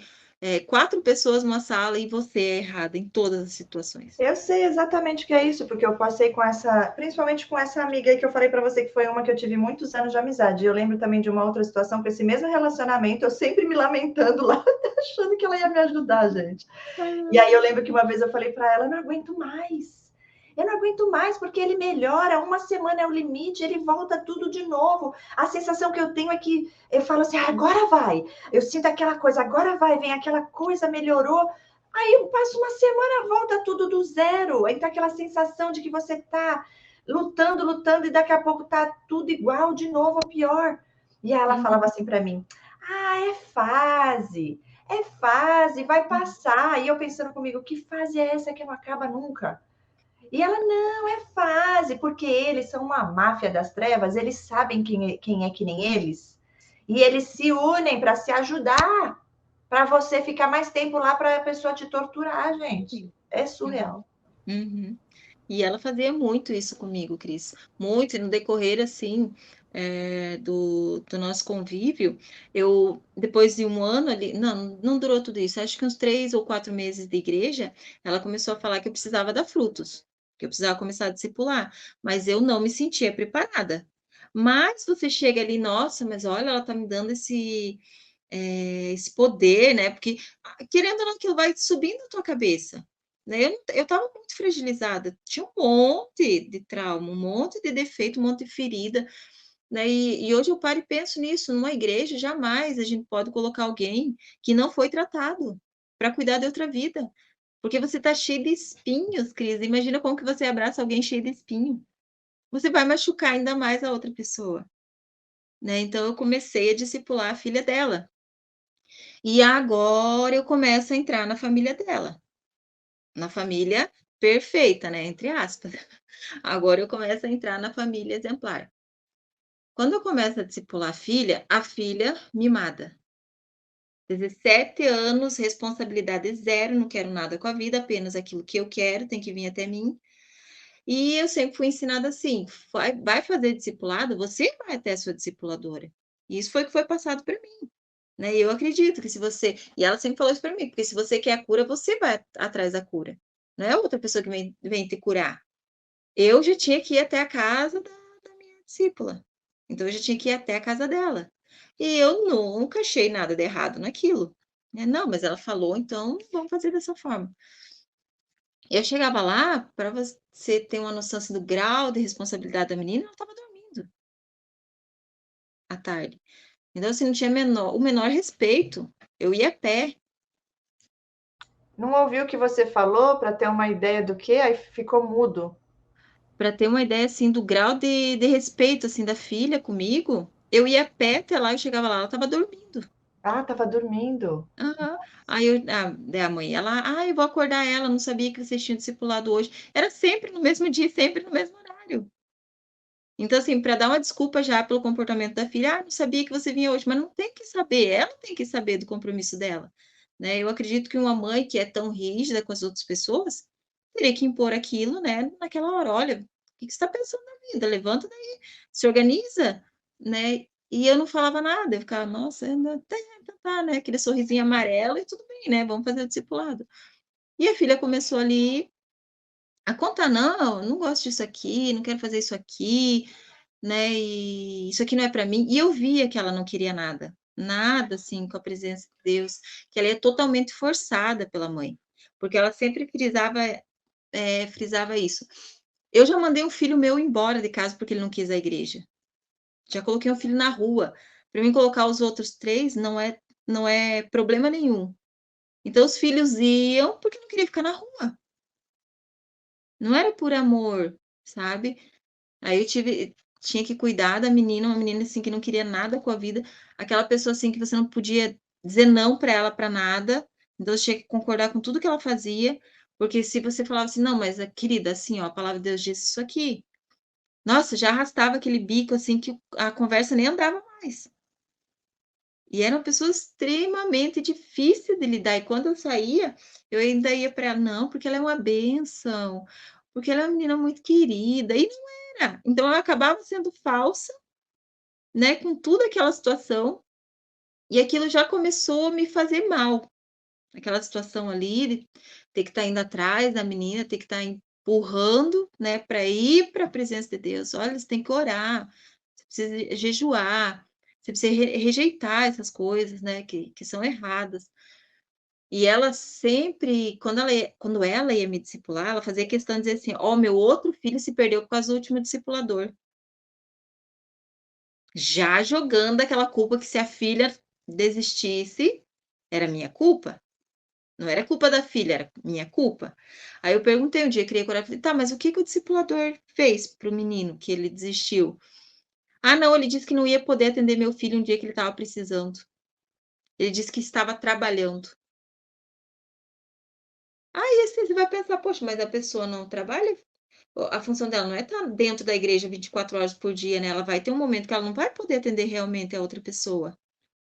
4 pessoas numa sala e você é errada em todas as situações. Eu sei exatamente o que é isso, porque eu passei com essa, principalmente com essa amiga aí que eu falei para você que foi uma que eu tive muitos anos de amizade. Eu lembro também de uma outra situação com esse mesmo relacionamento, eu sempre me lamentando lá, achando que ela ia me ajudar, gente. E aí eu lembro que uma vez eu falei para ela, eu não aguento mais. Eu não aguento mais, porque ele melhora, uma semana é o limite, ele volta tudo de novo. A sensação que eu tenho é que eu falo assim, agora vai. Eu sinto aquela coisa, agora vai, vem aquela coisa, melhorou. Aí eu passo uma semana, volta tudo do zero. Aí tá aquela sensação de que você tá lutando, lutando, e daqui a pouco tá tudo igual de novo, ou pior. E aí ela falava assim para mim, é fase. É fase, vai passar. E eu pensando comigo, que fase é essa que não acaba nunca? E ela, não, é fase, porque eles são uma máfia das trevas, eles sabem quem é que nem eles. E eles se unem para se ajudar, para você ficar mais tempo lá para a pessoa te torturar, gente. É surreal. Uhum. E ela fazia muito isso comigo, Cris, muito, e no decorrer, assim, do nosso convívio, eu depois de 1 ano ali não durou tudo isso, acho que uns 3 ou 4 meses de igreja, ela começou a falar que eu precisava dar frutos, que eu precisava começar a discipular, mas eu não me sentia preparada. Mas você chega ali: "Nossa, mas olha, ela tá me dando esse poder", né, porque, querendo ou não, aquilo vai subindo a tua cabeça, né. Eu estava muito fragilizada, tinha um monte de trauma, um monte de defeito, um monte de ferida, né, e hoje eu paro e penso nisso, numa igreja jamais a gente pode colocar alguém que não foi tratado, para cuidar de outra vida, porque você está cheio de espinhos, Cris, imagina como que você abraça alguém cheio de espinho, você vai machucar ainda mais a outra pessoa, né. Então eu comecei a discipular a filha dela. E agora eu começo a entrar na família dela, na família perfeita, né, entre aspas. Agora eu começo a entrar na família exemplar. Quando eu começo a discipular a filha mimada. 17 anos, responsabilidade zero, não quero nada com a vida, apenas aquilo que eu quero, tem que vir até mim. E eu sempre fui ensinada assim: vai fazer discipulado, você vai até a sua discipuladora. E isso foi o que foi passado para mim, né. E eu acredito que se você e ela sempre falou isso para mim, porque se você quer a cura, você vai atrás da cura, não é outra pessoa que vem te curar. Eu já tinha que ir até a casa da minha discípula, então eu já tinha que ir até a casa dela. E eu nunca achei nada de errado naquilo, né. "Não, mas ela falou, então vamos fazer dessa forma". Eu chegava lá, para você ter uma noção, assim, do grau de responsabilidade da menina, ela estava dormindo à tarde. Então, assim, não tinha o menor respeito. Eu ia a pé. Não ouviu o que você falou para ter uma ideia do que? Aí ficou mudo. Para ter uma ideia, assim, do grau de respeito, assim, da filha comigo, eu ia a pé até lá, eu chegava lá, ela estava dormindo. Ah, estava dormindo. Aham. Aí eu daí a mãe, eu vou acordar ela, não sabia que vocês tinham discipulado hoje". Era sempre no mesmo dia, sempre no mesmo horário. Então, assim, para dar uma desculpa já pelo comportamento da filha: "Ah, não sabia que você vinha hoje", mas não tem que saber, ela tem que saber do compromisso dela, né. Eu acredito que uma mãe que é tão rígida com as outras pessoas, teria que impor aquilo, né, naquela hora: "Olha, o que que você está pensando na vida? Levanta daí, se organiza", né. E eu não falava nada, eu ficava: "Nossa, ainda tá, né", aquele sorrisinho amarelo e tudo bem, né, vamos fazer o discipulado. E a filha começou ali a contar: "Não, não gosto disso aqui, não quero fazer isso aqui", né, e isso aqui não é para mim. E eu via que ela não queria nada, nada, assim, com a presença de Deus, que ela é totalmente forçada pela mãe, porque ela sempre frisava isso. Eu já mandei um filho meu embora de casa porque ele não quis a igreja. Já coloquei um filho na rua. Para mim colocar os outros 3 não é problema nenhum. Então os filhos iam porque não queria ficar na rua, não era por amor, sabe. Aí eu tinha que cuidar da menina, uma menina, assim, que não queria nada com a vida, aquela pessoa, assim, que você não podia dizer não para ela para nada, então você tinha que concordar com tudo que ela fazia, porque se você falava assim: "Não, mas querida, assim, ó, a palavra de Deus diz isso aqui", nossa, já arrastava aquele bico, assim, que a conversa nem andava mais. E era uma pessoa extremamente difícil de lidar, e quando eu saía, eu ainda ia para ela: "Não, porque ela é uma bênção, porque ela é uma menina muito querida", e não era. Então eu acabava sendo falsa, né, com toda aquela situação, e aquilo já começou a me fazer mal. Aquela situação ali de ter que estar indo atrás da menina, ter que estar empurrando, né, para ir para a presença de Deus. "Olha, você tem que orar, você precisa jejuar, você precisa rejeitar essas coisas, né, que são erradas". E ela sempre, quando ela ia me discipular, ela fazia questão de dizer assim: "Ó, meu outro filho se perdeu por causa do último discipulador". Já jogando aquela culpa que se a filha desistisse, era minha culpa, não era culpa da filha, era minha culpa. Aí eu perguntei um dia, criei coragem, falei: "Tá, mas o que que o discipulador fez para o menino que ele desistiu?". "Ah, não, ele disse que não ia poder atender meu filho um dia que ele estava precisando. Ele disse que estava trabalhando". Aí, assim, você vai pensar: "Poxa, mas a pessoa não trabalha? A função dela não é estar dentro da igreja 24 horas por dia, né, ela vai ter um momento que ela não vai poder atender realmente a outra pessoa".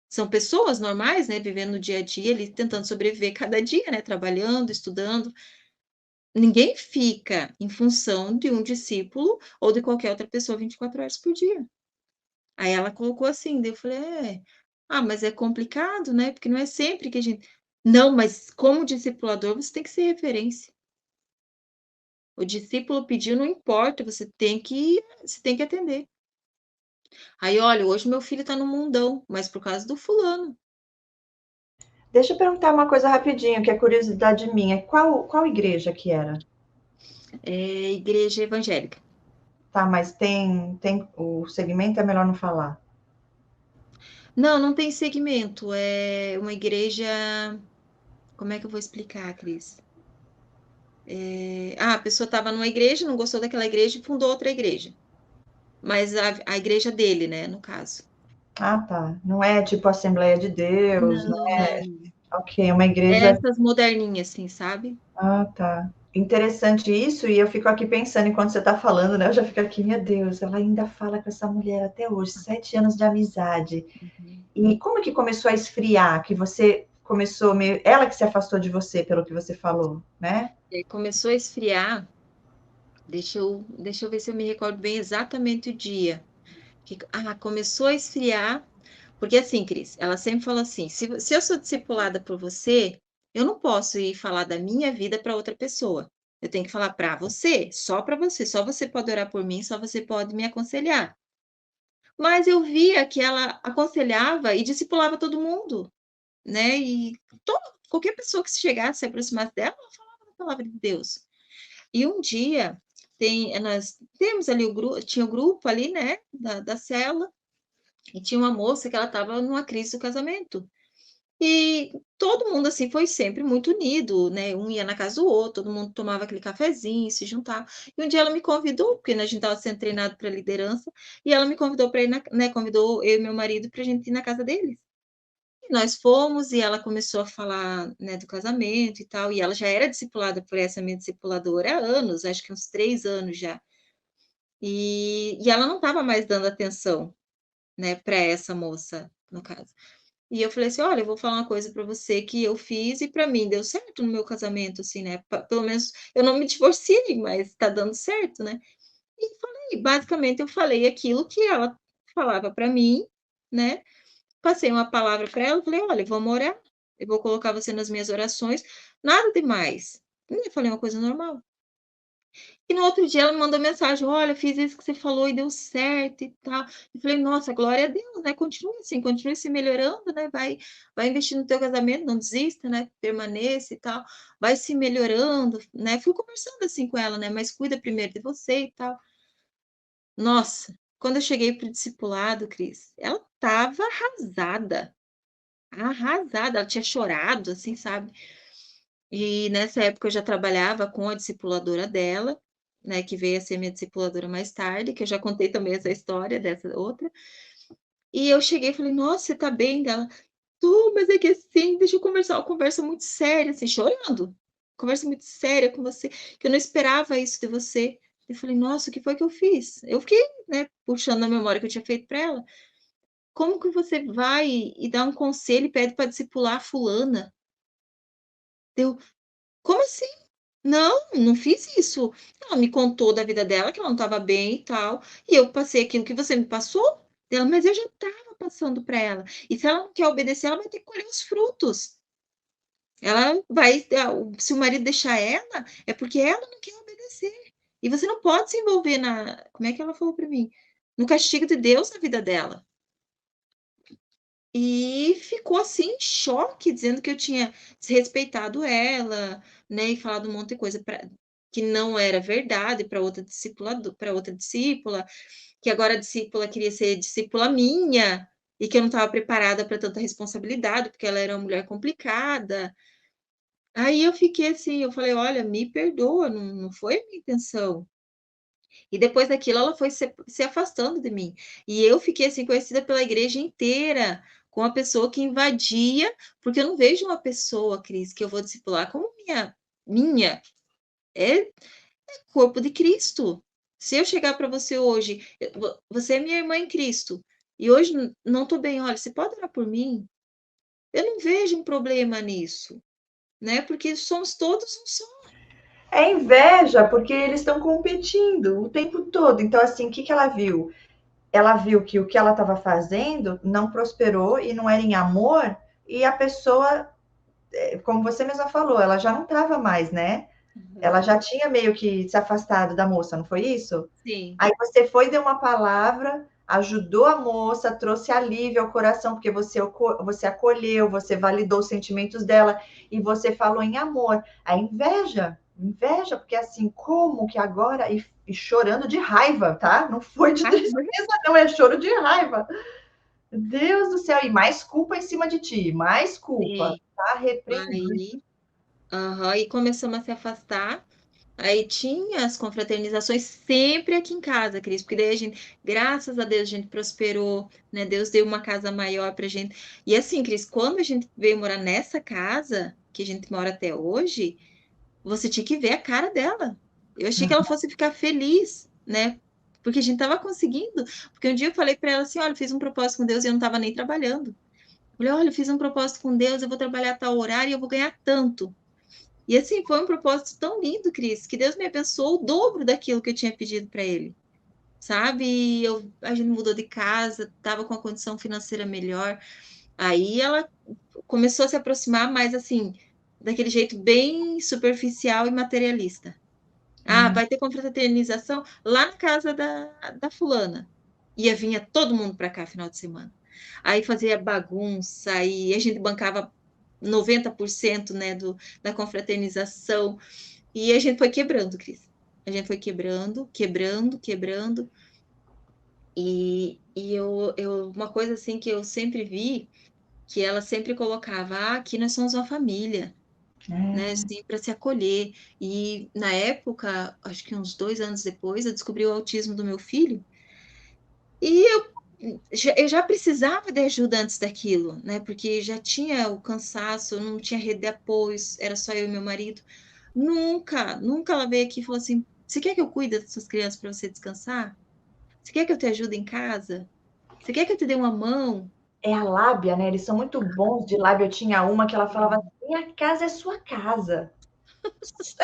São pessoas normais, né, vivendo no dia a dia ali, tentando sobreviver cada dia, né, trabalhando, estudando. Ninguém fica em função de um discípulo ou de qualquer outra pessoa 24 horas por dia. Aí ela colocou assim, daí eu falei: "É, mas é complicado, né, porque não é sempre que a gente". "Não, mas como discipulador você tem que ser referência. O discípulo pediu, não importa, você tem que atender". Aí: "Olha, hoje meu filho está no mundão, mas por causa do fulano". Deixa eu perguntar uma coisa rapidinho, que é curiosidade minha. Qual igreja que era? Igreja evangélica. Tá, mas tem o segmento é melhor não falar. Não, não tem segmento, é uma igreja, como é que eu vou explicar, Cris? A pessoa estava numa igreja, não gostou daquela igreja e fundou outra igreja, mas a igreja dele, né, no caso. Ah, tá. Não é tipo Assembleia de Deus, não Não, é? não. Ok, uma igreja. Essas moderninhas, assim, sabe? Ah, tá. Interessante isso, e eu fico aqui pensando enquanto você está falando, né? Eu já fico aqui, meu Deus, ela ainda fala com essa mulher até hoje, 7 anos de amizade. Uhum. E como que começou a esfriar? Que você começou meio. Ela que se afastou de você, pelo que você falou, né? E aí começou a esfriar. Deixa eu ver se eu me recordo bem exatamente o dia. Começou a esfriar. Porque assim, Cris, ela sempre falou assim: se eu sou discipulada por você, eu não posso ir falar da minha vida para outra pessoa. Eu tenho que falar para você, só você pode orar por mim, só você pode me aconselhar. Mas eu via que ela aconselhava e discipulava todo mundo, né? E qualquer pessoa que se chegasse, se aproximasse dela, ela falava da palavra de Deus. E um dia nós temos ali tinha o grupo ali, né, da célula, e tinha uma moça que ela estava numa crise do casamento. E todo mundo, assim, foi sempre muito unido, né, um ia na casa do outro, todo mundo tomava aquele cafezinho, se juntava. E um dia ela me convidou, porque, né, a gente estava sendo treinado para liderança, e ela me convidou para ir convidou eu e meu marido para a gente ir na casa deles. E nós fomos e ela começou a falar, né, do casamento e tal, e ela já era discipulada por essa minha discipuladora há anos, acho que uns 3 anos já. E ela não estava mais dando atenção, né, para essa moça, no caso. E eu falei assim: "Olha, eu vou falar uma coisa para você que eu fiz e para mim deu certo no meu casamento, assim, né, pelo menos eu não me divorciei, mas está dando certo, né". E falei, basicamente eu falei aquilo que ela falava para mim, né, passei uma palavra para ela, falei: "Olha, vamos orar, eu vou colocar você nas minhas orações", nada demais. Eu falei uma coisa normal. E no outro dia ela me mandou mensagem: "Olha, fiz isso que você falou e deu certo e tal". Eu falei: "Nossa, glória a Deus, né, continue assim, continue se melhorando, né, vai investir no teu casamento, não desista, né, permaneça e tal, vai se melhorando", né. Fui conversando assim com ela, né, "Mas cuida primeiro de você e tal". Nossa, quando eu cheguei para o discipulado, Cris, ela estava arrasada, arrasada, ela tinha chorado, assim, sabe. E nessa época eu já trabalhava com a discipuladora dela, né, que veio a ser minha discipuladora mais tarde, que eu já contei também essa história dessa outra. E eu cheguei e falei: "Nossa, você tá bem?" Dela: "Tô, mas é que assim, deixa eu conversar uma conversa muito séria", assim, chorando. "Conversa muito séria com você, que eu não esperava isso de você". Eu falei: "Nossa, o que foi que eu fiz?" Eu fiquei, né, puxando na memória o que eu tinha feito para ela. "Como que você vai e dá um conselho e pede para discipular fulana?" Eu: "Como assim?" Não, não fiz isso. Ela me contou da vida dela, que ela não estava bem e tal, e eu passei aquilo que você me passou. Ela: "Mas eu já estava passando para ela, e se ela não quer obedecer, ela vai ter que colher os frutos. Ela vai se o marido deixar ela, é porque ela não quer obedecer. E você não pode se envolver na", como é que ela falou para mim? "No castigo de Deus na vida dela". E ficou, assim, em choque, dizendo que eu tinha desrespeitado ela, né, e falado um monte de coisa que não era verdade para outra discípula, que agora a discípula queria ser discípula minha, e que eu não estava preparada para tanta responsabilidade, porque ela era uma mulher complicada. Aí eu fiquei assim, eu falei: "Olha, me perdoa, não foi a minha intenção". E depois daquilo ela foi se afastando de mim. E eu fiquei, assim, conhecida pela igreja inteira, com a pessoa que invadia, porque eu não vejo uma pessoa, Cris, que eu vou discipular como minha, é corpo de Cristo. Se eu chegar para você hoje, você é minha irmã em Cristo, e hoje não estou bem, olha, você pode orar por mim? Eu não vejo um problema nisso, né, porque somos todos um só. É inveja, porque eles estão competindo o tempo todo. Então, assim, o que, que ela viu? Ela viu que o que ela estava fazendo não prosperou e não era em amor, e a pessoa, como você mesma falou, ela já não estava mais, né? Ela Uhum. já tinha meio que se afastado da moça, não foi isso? Sim. Aí você foi, deu uma palavra, ajudou a moça, trouxe alívio ao coração, porque você acolheu, você validou os sentimentos dela e você falou em amor. A inveja, porque assim, como que agora, e chorando de raiva, tá? Não foi de tristeza, não, é choro de raiva. Deus do céu, e mais culpa em cima de ti, mais culpa, Sim. tá repreendido. Aí aham, e começamos a se afastar. Aí tinha as confraternizações sempre aqui em casa, Cris, porque daí a gente, graças a Deus, a gente prosperou, né? Deus deu uma casa maior pra gente. E assim, Cris, quando a gente veio morar nessa casa, que a gente mora até hoje, você tinha que ver a cara dela. Eu achei que ela fosse ficar feliz, né? Porque a gente tava conseguindo. Porque um dia eu falei para ela assim: olha, eu fiz um propósito com Deus e eu não tava nem trabalhando. Eu falei: olha, eu fiz um propósito com Deus, eu vou trabalhar a tal horário e eu vou ganhar tanto. E assim, foi um propósito tão lindo, Cris, que Deus me abençoou o dobro daquilo que eu tinha pedido para ele. Sabe? E a gente mudou de casa, tava com a condição financeira melhor. Aí ela começou a se aproximar mais assim, daquele jeito bem superficial e materialista. Ah, Hum. vai ter confraternização lá na casa da fulana. Ia vinha todo mundo para cá final de semana. Aí fazia bagunça, e a gente bancava 90%, né, da confraternização. E a gente foi quebrando, Cris. A gente foi quebrando, quebrando, quebrando. E uma coisa assim que eu sempre vi, que ela sempre colocava, aqui nós somos uma família, né, É. assim, para se acolher. E na época, acho que uns 2 anos depois, eu descobri o autismo do meu filho, e eu já precisava de ajuda antes daquilo, né, porque já tinha o cansaço, não tinha rede de apoios, era só eu e meu marido. Nunca ela veio aqui e falou assim: você quer que eu cuide das suas crianças para você descansar? Você quer que eu te ajude em casa? Você quer que eu te dê uma mão? É a lábia, né? Eles são muito bons de lábia. Eu tinha uma que ela falava assim: minha casa é sua casa.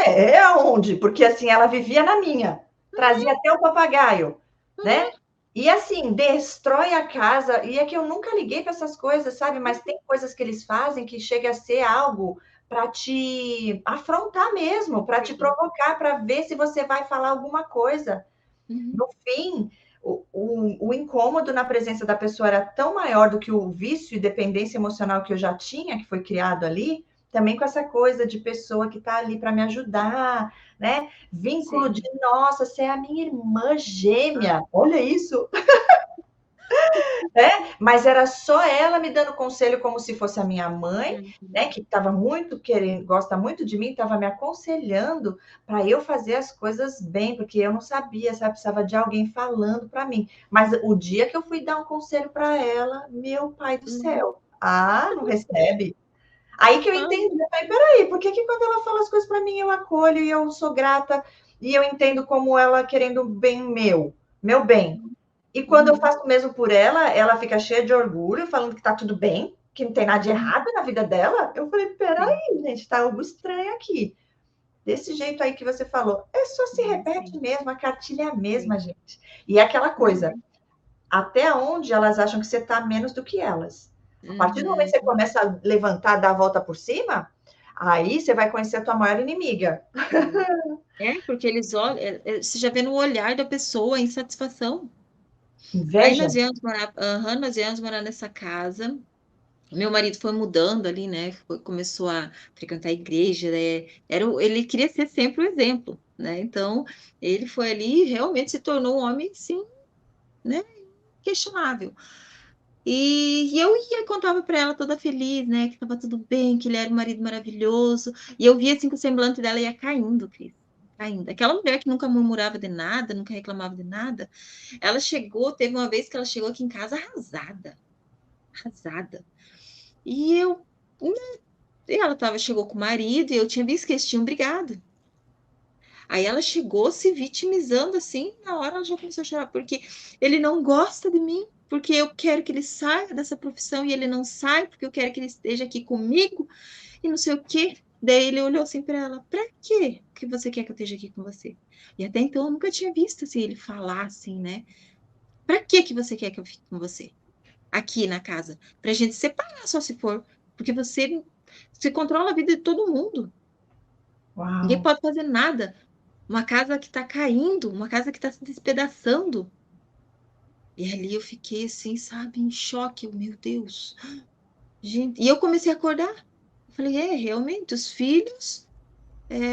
É aonde? Porque assim, ela vivia na minha, trazia até o papagaio, né? E assim, destrói a casa. E é que eu nunca liguei para essas coisas, sabe? Mas tem coisas que eles fazem que chega a ser algo para te afrontar mesmo, para te Sim. provocar, para ver se você vai falar alguma coisa. Uhum. No fim, o incômodo na presença da pessoa era tão maior do que o vício e dependência emocional que eu já tinha, que foi criado ali, também com essa coisa de pessoa que está ali para me ajudar, né? Vínculo de, Sim. nossa, você é a minha irmã gêmea, olha isso, né? Mas era só ela me dando conselho como se fosse a minha mãe, Uhum. né? Que estava muito querendo, gosta muito de mim, estava me aconselhando para eu fazer as coisas bem, porque eu não sabia, sabe? Precisava de alguém falando para mim. Mas o dia que eu fui dar um conselho para ela, meu pai do Uhum. céu, ah, não recebe. Aí que eu Ah, entendi, eu falei, peraí, por que, que quando ela fala as coisas para mim eu acolho e eu sou grata e eu entendo como ela querendo bem meu bem. E quando eu uhum. faço o mesmo por ela, ela fica cheia de orgulho, falando que tá tudo bem, que não tem nada de Uhum. errado na vida dela. Eu falei, Sim. peraí, gente, tá algo estranho aqui. Desse jeito aí que você falou, é só se repete Sim. mesmo, a cartilha é a mesma, Sim. gente. E é aquela coisa, Uhum. até onde elas acham que você tá menos do que elas. A partir do momento que você Uhum. começa a levantar, dar a volta por cima, aí você vai conhecer a tua maior inimiga. Porque eles olham, você já vê no olhar da pessoa a insatisfação. Aí Inveja. nós viemos morar nessa casa. Meu marido foi mudando ali, né? Começou a frequentar a igreja, né? Ele queria ser sempre o exemplo, né? Então, ele foi ali e realmente se tornou um homem, sim, né? Questionável. E eu ia e contava para ela toda feliz, né? Que estava tudo bem, que ele era um marido maravilhoso. E eu via assim que o semblante dela ia caindo, Cris. Caindo. Aquela mulher que nunca murmurava de nada, nunca reclamava de nada. Ela chegou, teve uma vez que ela chegou aqui em casa arrasada, arrasada. E chegou com o marido e eu tinha visto que eles tinham brigado. Aí ela chegou se vitimizando assim, na hora ela já começou a chorar, porque ele não gosta de mim, porque eu quero que ele saia dessa profissão e ele não sai, porque eu quero que ele esteja aqui comigo e não sei o quê. Daí ele olhou assim para ela: pra quê que você quer que eu esteja aqui com você? E até então eu nunca tinha visto assim, ele falar assim, né? Pra que você quer que eu fique com você aqui na casa? Pra gente separar só se for, porque você controla a vida de todo mundo. Ninguém Uau. pode fazer nada. Uma casa que está caindo, uma casa que está se despedaçando. E ali eu fiquei assim, sabe, em choque. Meu Deus, gente. E eu comecei a acordar. Eu falei, realmente, os filhos,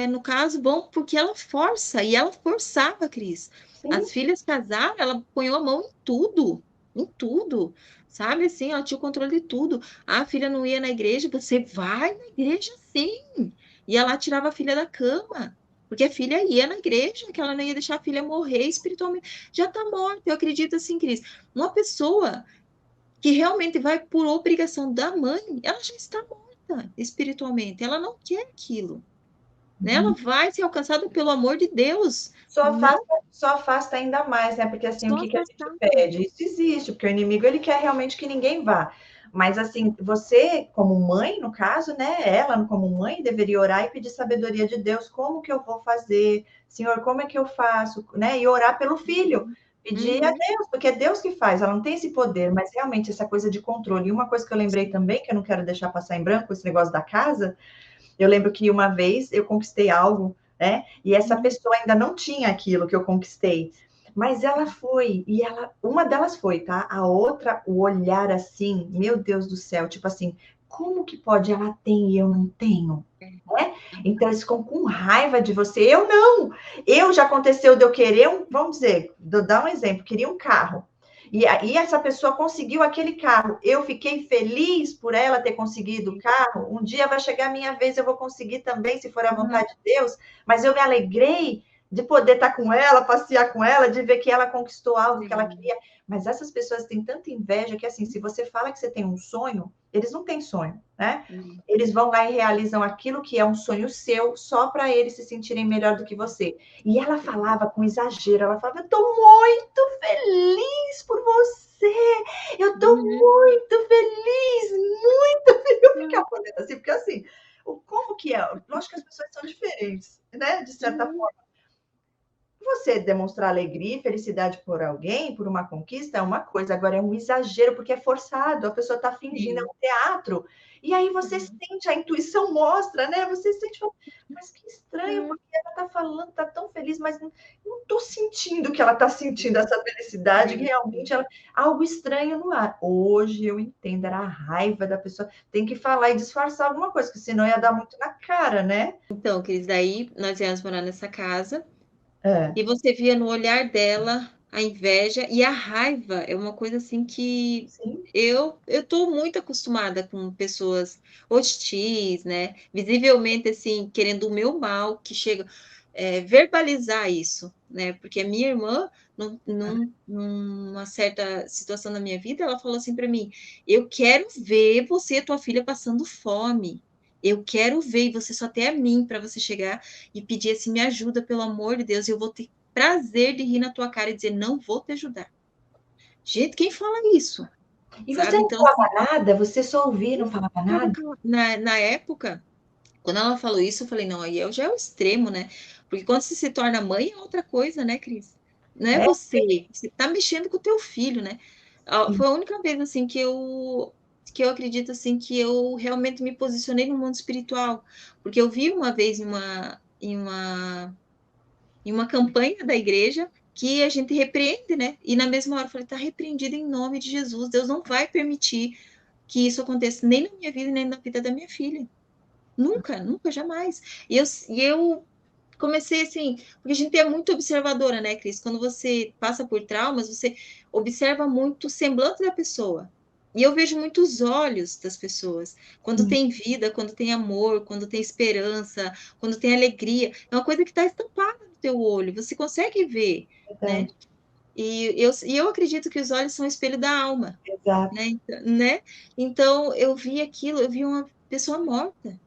no caso, bom, porque ela força, e ela forçava, Cris. Sim. As filhas casaram, ela ponhou a mão em tudo, sabe, assim, ela tinha o controle de tudo. A filha não ia na igreja, você vai na igreja sim. E ela tirava a filha da cama, porque a filha ia na igreja, que ela não ia deixar a filha morrer espiritualmente. Já está morta. Eu acredito assim, Cris. Uma pessoa que realmente vai por obrigação da mãe, ela já está morta espiritualmente. Ela não quer aquilo. Né? Ela vai ser alcançada pelo amor de Deus. Não Só afasta ainda mais, né? Porque assim, o só que que a gente afastar. pede? Isso existe, porque o inimigo ele quer realmente que ninguém vá. Mas assim, você como mãe, no caso, né? Ela como mãe deveria orar e pedir sabedoria de Deus. Como que eu vou fazer? Senhor, como é que eu faço? Né? E orar pelo filho. Pedir a Uhum. Deus, porque é Deus que faz, ela não tem esse poder, mas realmente essa coisa de controle. E uma coisa que eu lembrei também, que eu não quero deixar passar em branco, esse negócio da casa, eu lembro que uma vez eu conquistei algo, né? E essa pessoa ainda não tinha aquilo que eu conquistei. Mas ela foi, e uma delas foi, tá? A outra, o olhar assim, meu Deus do céu, tipo assim, como que pode ela tem e eu não tenho? Né? Então eles ficam com raiva de você. Eu não. Eu já aconteceu de eu querer vamos dizer, dar um exemplo, queria um carro. E aí essa pessoa conseguiu aquele carro. Eu fiquei feliz por ela ter conseguido o carro. Um dia vai chegar a minha vez, eu vou conseguir também, se for a vontade de Deus. Mas eu me alegrei de poder estar com ela, passear com ela, de ver que ela conquistou algo que ela queria. Mas essas pessoas têm tanta inveja que, assim, se você fala que você tem um sonho, eles não têm sonho, né? Eles vão lá e realizam aquilo que é um sonho seu, só para eles se sentirem melhor do que você. E ela falava com exagero, ela falava, eu estou muito feliz por você, eu estou muito feliz, muito feliz. Eu ficava fazendo assim, porque assim, como que é? Lógico que as pessoas são diferentes, né? De certa forma. Você demonstrar alegria e felicidade por alguém, por uma conquista, é uma coisa. Agora, é um exagero, porque é forçado. A pessoa está fingindo, é um teatro. E aí você sente, a intuição mostra, né? Você sente, mas que estranho, porque ela está falando, está tão feliz, mas não estou sentindo que ela está sentindo essa felicidade, que realmente algo estranho no ar. Hoje eu entendo, era a raiva da pessoa. Tem que falar e disfarçar alguma coisa, porque senão ia dar muito na cara, né? Então, Cris, daí nós íamos morar nessa casa É. e você via no olhar dela a inveja e a raiva. É uma coisa assim que Sim. eu estou muito acostumada com pessoas hostis, né? Visivelmente assim, querendo o meu mal, que chega verbalizar isso, né? Porque a minha irmã, numa certa situação da minha vida, ela falou assim para mim: eu quero ver você e tua filha passando fome. Eu quero ver, e você só tem a mim para você chegar e pedir assim, me ajuda, pelo amor de Deus, eu vou ter prazer de rir na tua cara e dizer, não vou te ajudar. Gente, quem fala isso? E você Sabe? não Então, falava assim, nada? Você só ouvia e não falava nada? na época, quando ela falou isso, eu falei, não, aí já é o extremo, né? Porque quando você se torna mãe é outra coisa, né, Cris? Não é É, você tá mexendo com o teu filho, né? sim. Foi a única vez, assim, que eu acredito, assim, que eu realmente me posicionei no mundo espiritual. Porque eu vi uma vez em uma campanha da igreja que a gente repreende, né? E na mesma hora eu falei, tá repreendido em nome de Jesus. Deus não vai permitir que isso aconteça nem na minha vida, nem na vida da minha filha. Nunca, nunca, jamais. E eu comecei assim, porque a gente é muito observadora, né, Cris? Quando você passa por traumas, você observa muito o semblante da pessoa. E eu vejo muito os olhos das pessoas. Quando Sim, tem vida, quando tem amor, quando tem esperança, quando tem alegria. É uma coisa que está estampada no teu olho. Você consegue ver, né? verdade. E eu acredito que os olhos são o espelho da alma, Exato. né? Então, eu vi aquilo, eu vi uma pessoa morta,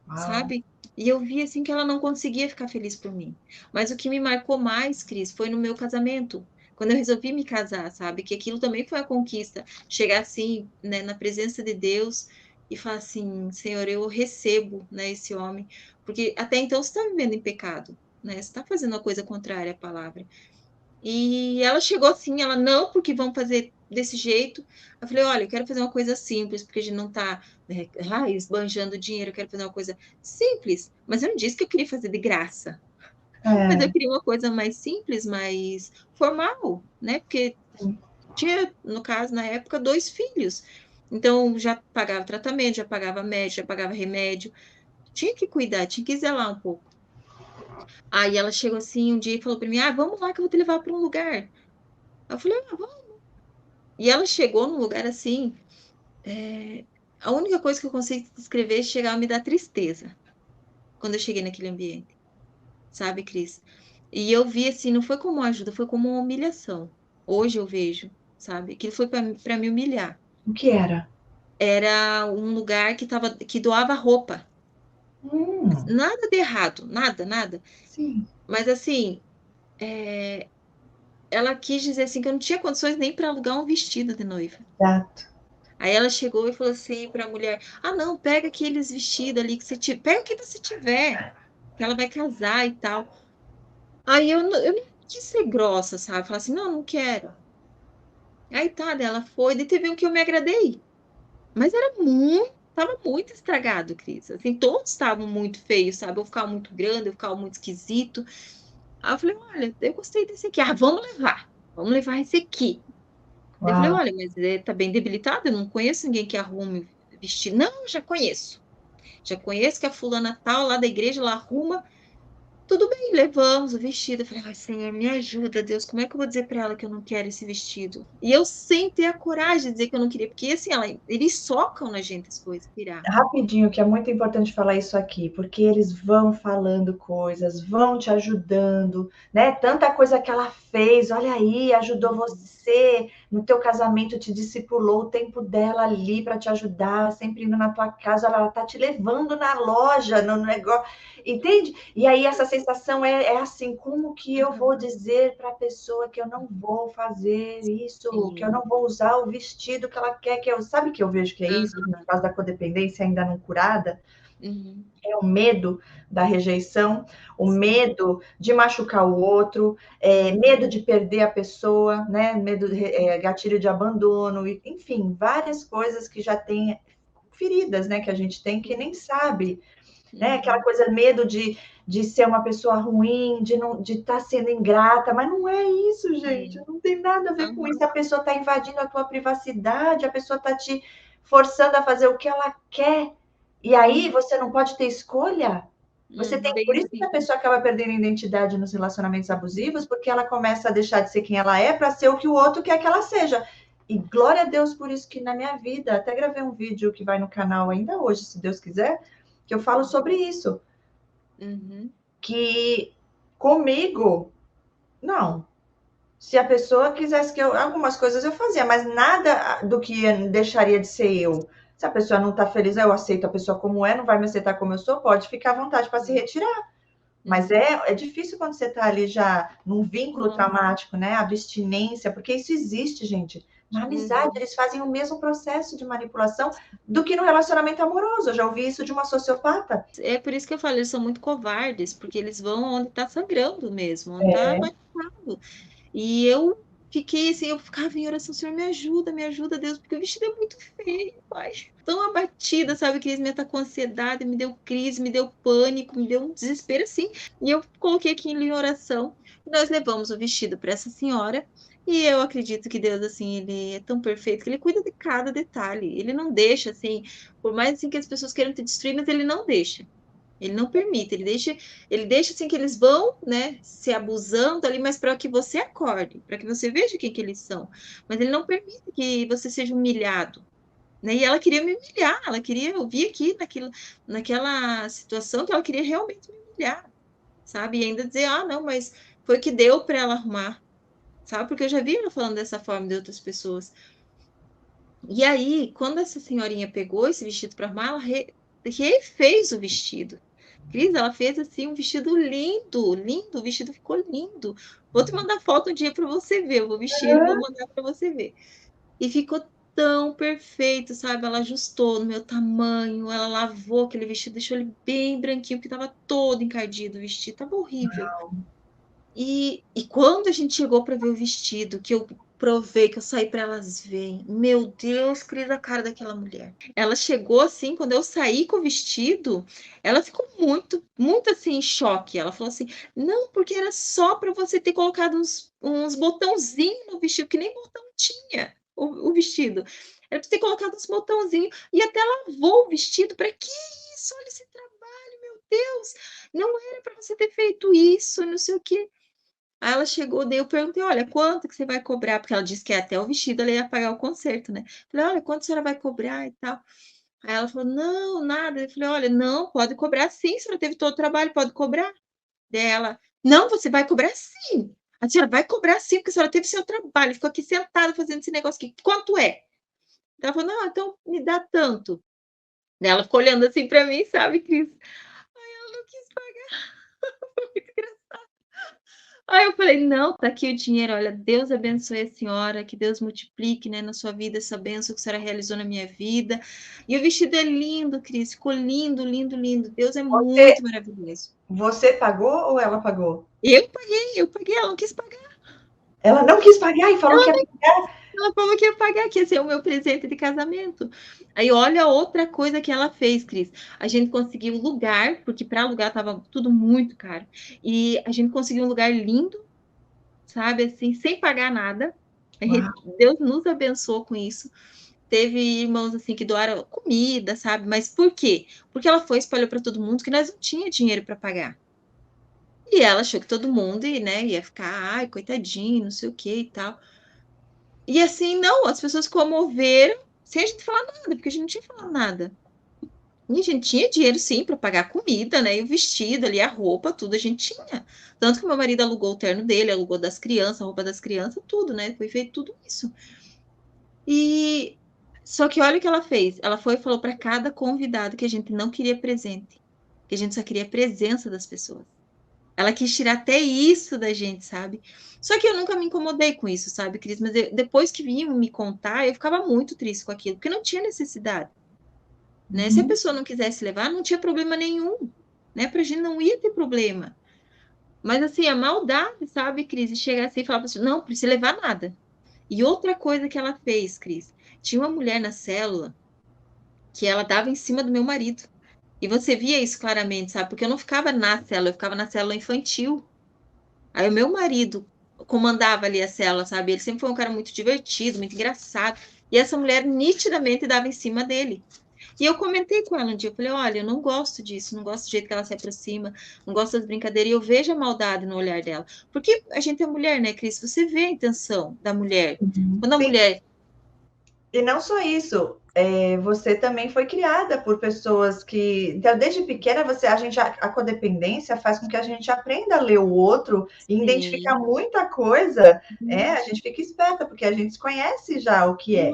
Uau. sabe? E eu vi assim que ela não conseguia ficar feliz por mim. Mas o que me marcou mais, Cris, foi no meu casamento. Quando eu resolvi me casar, sabe? Que aquilo também foi a conquista. Chegar assim, né, na presença de Deus e falar assim, Senhor, eu recebo, né, esse homem. Porque até então você está vivendo em pecado, né? Você está fazendo uma coisa contrária à palavra. E ela chegou assim, ela, não, porque vão fazer desse jeito. Eu falei, olha, eu quero fazer uma coisa simples, porque a gente não está esbanjando dinheiro, eu quero fazer uma coisa simples. Mas eu não disse que eu queria fazer de graça. Mas eu É, queria uma coisa mais simples, mais formal, né? Porque sim. tinha, no caso, na época, 2 filhos. Então, já pagava tratamento, já pagava médico, já pagava remédio. Tinha que cuidar, tinha que zelar um pouco. Aí ela chegou assim um dia e falou para mim, vamos lá que eu vou te levar para um lugar. Eu falei, vamos. E ela chegou num lugar assim. A única coisa que eu consigo descrever é chegar a me dar tristeza quando eu cheguei naquele ambiente. sabe, Cris? E eu vi assim, não foi como ajuda, foi como uma humilhação. Hoje eu vejo, sabe? Aquilo foi para me humilhar. O que era? Era um lugar que doava roupa. Hum, Nada de errado, nada, nada. sim, Mas assim, é, ela quis dizer assim que eu não tinha condições nem para alugar um vestido de noiva. exato. Aí ela chegou e falou assim para a mulher: Ah, não, pega aqueles vestidos ali que você tiver, pega o que você tiver, que ela vai casar e tal. Aí eu não quis ser grossa, sabe? Falar assim: Não, não quero. Aí tá, dela foi, daí teve um que eu me agradei. Mas tava muito estragado, Cris. Assim, todos estavam muito feios, sabe? Eu ficava muito grande, eu ficava muito esquisito. Aí eu falei: Olha, eu gostei desse aqui. Ah, vamos levar esse aqui. Daí eu falei: Uau. Olha, mas tá bem debilitado, eu não conheço ninguém que arrume vestido. Não, já conheço. Já conheço que a fulana tal lá da igreja, ela arruma. Tudo bem, levamos o vestido. Eu falei: Ai, Senhor, me ajuda, Deus. Como é que eu vou dizer para ela que eu não quero esse vestido? E eu sem ter a coragem de dizer que eu não queria, porque assim, eles socam na gente as coisas, tirar. Rapidinho, que é muito importante falar isso aqui, porque eles vão falando coisas, vão te ajudando, né? Tanta coisa que ela fez, olha aí, ajudou você no teu casamento, te discipulou o tempo dela ali para te ajudar, sempre indo na tua casa, olha, ela tá te levando na loja, no negócio, entende? E aí essa sensação é assim, como que eu vou dizer para a pessoa que eu não vou fazer isso, que eu Sim. não vou usar o vestido que ela quer que eu, sabe que eu vejo que é isso, no caso da codependência ainda não curada, Uhum. é o medo da rejeição, o Sim. medo de machucar o outro, medo de perder a pessoa, né? Medo, gatilho de abandono, enfim, várias coisas que já tem feridas, né? Que a gente tem que nem sabe, né? Aquela Uhum. coisa, medo de ser uma pessoa ruim, de não de estar sendo ingrata, mas não é isso, gente, Sim. não tem nada a ver com Uhum. isso. A pessoa está invadindo a tua privacidade, a pessoa está te forçando a fazer o que ela quer. E aí Uhum. você não pode ter escolha. Você tem, por Bem isso que a assim. pessoa acaba perdendo a identidade nos relacionamentos abusivos, porque ela começa a deixar de ser quem ela é para ser o que o outro quer que ela seja. E glória a Deus por isso que na minha vida, até gravei um vídeo que vai no canal ainda hoje, se Deus quiser, que eu falo sobre isso, Uhum. que comigo, não. Se a pessoa quisesse que eu. Algumas coisas eu fazia, mas nada do que deixaria de ser eu. Se a pessoa não está feliz, eu aceito a pessoa como é, não vai me aceitar como eu sou, pode ficar à vontade para se retirar. Mas Uhum. é difícil quando você está ali já num vínculo Nossa. traumático, né? Abstinência, porque isso existe, gente. Na amizade, Uhum. eles fazem o mesmo processo de manipulação do que no relacionamento amoroso. Eu já ouvi isso de uma sociopata. É por isso que eu falo, eles são muito covardes, porque eles vão onde está sangrando mesmo, onde está machucado. E eu fiquei assim, eu ficava em oração: Senhor, me ajuda, Deus, porque o vestido é muito feio, pai. Tão abatida, sabe, que eles me atacou ansiedade, me deu crise, me deu pânico, me deu um desespero assim. E eu coloquei aqui em oração. E nós levamos o vestido para essa senhora. E eu acredito que Deus, assim, ele é tão perfeito que ele cuida de cada detalhe. Ele não deixa, assim, por mais assim que as pessoas queiram te destruir, mas ele não deixa. Ele não permite, ele deixa assim que eles vão, né, se abusando ali, mas para que você acorde, para que você veja quem que eles são. Mas ele não permite que você seja humilhado, né? E ela queria me humilhar, ela queria, eu vi aqui naquela situação que ela queria realmente me humilhar, sabe? E ainda dizer: Ah, não, mas foi o que deu para ela arrumar, sabe? Porque eu já vi ela falando dessa forma de outras pessoas. E aí, quando essa senhorinha pegou esse vestido para arrumar, ela refez o vestido. Cris, ela fez assim um vestido lindo, lindo, o vestido ficou lindo. Vou te mandar foto um dia para você ver, eu vou vestir e vou mandar para você ver. E ficou tão perfeito, sabe? Ela ajustou no meu tamanho, ela lavou aquele vestido, deixou ele bem branquinho, porque estava todo encardido o vestido, estava horrível. E quando a gente chegou para ver o vestido, que eu provei, que eu saí para elas verem, meu Deus, Cris, a cara daquela mulher. Ela chegou assim, quando eu saí com o vestido, ela ficou muito, muito assim em choque. Ela falou assim: Não, porque era só para você ter colocado uns botãozinhos no vestido, que nem botão tinha o vestido. Era para ter colocado uns botãozinhos e até lavou o vestido. Para que isso? Olha esse trabalho, meu Deus! Não era para você ter feito isso, não sei o quê. Aí ela chegou, daí eu perguntei: Olha, quanto que você vai cobrar? Porque ela disse que até o vestido ela ia pagar o conserto, né? Falei: Olha, quanto a senhora vai cobrar e tal? Aí ela falou: Não, nada. Eu falei: Olha, não, pode cobrar sim, a senhora teve todo o trabalho, pode cobrar. dela. Não, você vai cobrar sim. A senhora vai cobrar sim, porque a senhora teve seu trabalho, ficou aqui sentada fazendo esse negócio aqui. Quanto é? Ela falou, não, então me dá tanto. Ela ficou olhando assim para mim, sabe, Cris? Aí ela não quis pagar. Foi muito engraçado. Aí eu falei, não, tá aqui o dinheiro, olha, Deus abençoe a senhora, que Deus multiplique, né, na sua vida essa bênção que a senhora realizou na minha vida. E o vestido é lindo, Cris, ficou lindo, lindo, lindo. Deus é Você, muito maravilhoso. você pagou ou ela pagou? Eu paguei, ela não quis pagar. Ela não quis pagar e falou que ia pagar. Ela falou que ia pagar, que ia ser o meu presente de casamento. Aí olha outra coisa que ela fez, Cris. A gente conseguiu um lugar, porque para alugar estava tudo muito caro. E a gente conseguiu um lugar lindo, sabe, assim, sem pagar nada. Deus nos abençoou com isso. Teve irmãos assim que doaram comida, sabe? Mas por quê? Porque ela foi e espalhou para todo mundo que nós não tinha dinheiro para pagar. E ela achou que todo mundo, né, ia ficar, ai, coitadinho, não sei o que e tal. E assim, não, as pessoas comoveram sem a gente falar nada, porque a gente não tinha falado nada. E a gente tinha dinheiro, sim, para pagar a comida, né? E o vestido ali, a roupa, tudo a gente tinha. Tanto que meu marido alugou o terno dele, alugou das crianças, a roupa das crianças, tudo, né? Foi feito tudo isso. E só que olha o que ela fez. Ela foi e falou para cada convidado que a gente não queria presente, que a gente só queria a presença das pessoas. Ela quis tirar até isso da gente, sabe? Só que eu nunca me incomodei com isso, sabe, Cris? Mas depois que vinham me contar, eu ficava muito triste com aquilo, porque não tinha necessidade, né? Se a pessoa não quisesse levar, não tinha problema nenhum, né? Pra gente não ia ter problema. Mas assim, a maldade, sabe, Cris? E chegar assim e falar pra pessoa, não, precisa levar nada. E outra coisa que ela fez, Cris, tinha uma mulher na célula que ela dava em cima do meu marido. E você via isso claramente, sabe? Porque eu não ficava na célula, eu ficava na célula infantil. Aí o meu marido comandava ali a célula, sabe? Ele sempre foi um cara muito divertido, muito engraçado. E essa mulher nitidamente dava em cima dele. E eu comentei com ela um dia, eu falei, olha, eu não gosto disso, não gosto do jeito que ela se aproxima, não gosto das brincadeiras, e eu vejo a maldade no olhar dela. Porque a gente é mulher, né, Cris? Você vê a intenção da mulher. Quando a Sim. mulher... E não só isso, você também foi criada por pessoas que, então, desde pequena, a codependência faz com que a gente aprenda a ler o outro e identificar Sim. muita coisa. A gente fica esperta, porque a gente conhece já o que é.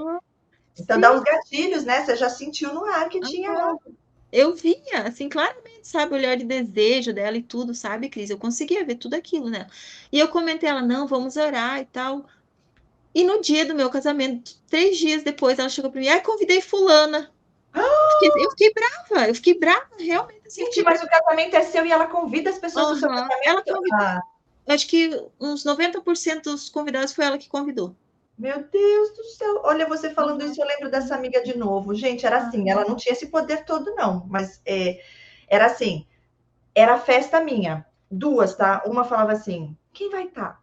Então, dá Sim. os gatilhos, né? Você já sentiu no ar que tinha algo. Eu via, assim, claramente, sabe, o olhar de desejo dela e tudo, sabe, Cris? Eu conseguia ver tudo aquilo nela. E eu comentei ela, não, vamos orar e tal. E no dia do meu casamento, 3 dias depois, ela chegou para mim, convidei fulana. Eu fiquei brava, realmente, assim, eu Gente, fiquei mas brava. o casamento é seu e ela convida as pessoas do seu Uhum. Ela casamento? convidou, acho que uns 90% dos convidados foi ela que convidou. Meu Deus do céu. Olha, você falando Uhum. isso, eu lembro dessa amiga de novo. Gente, era assim, ela Uhum. não tinha esse poder todo, não, mas era assim, era festa minha. Duas, tá? Uma falava assim, quem vai estar?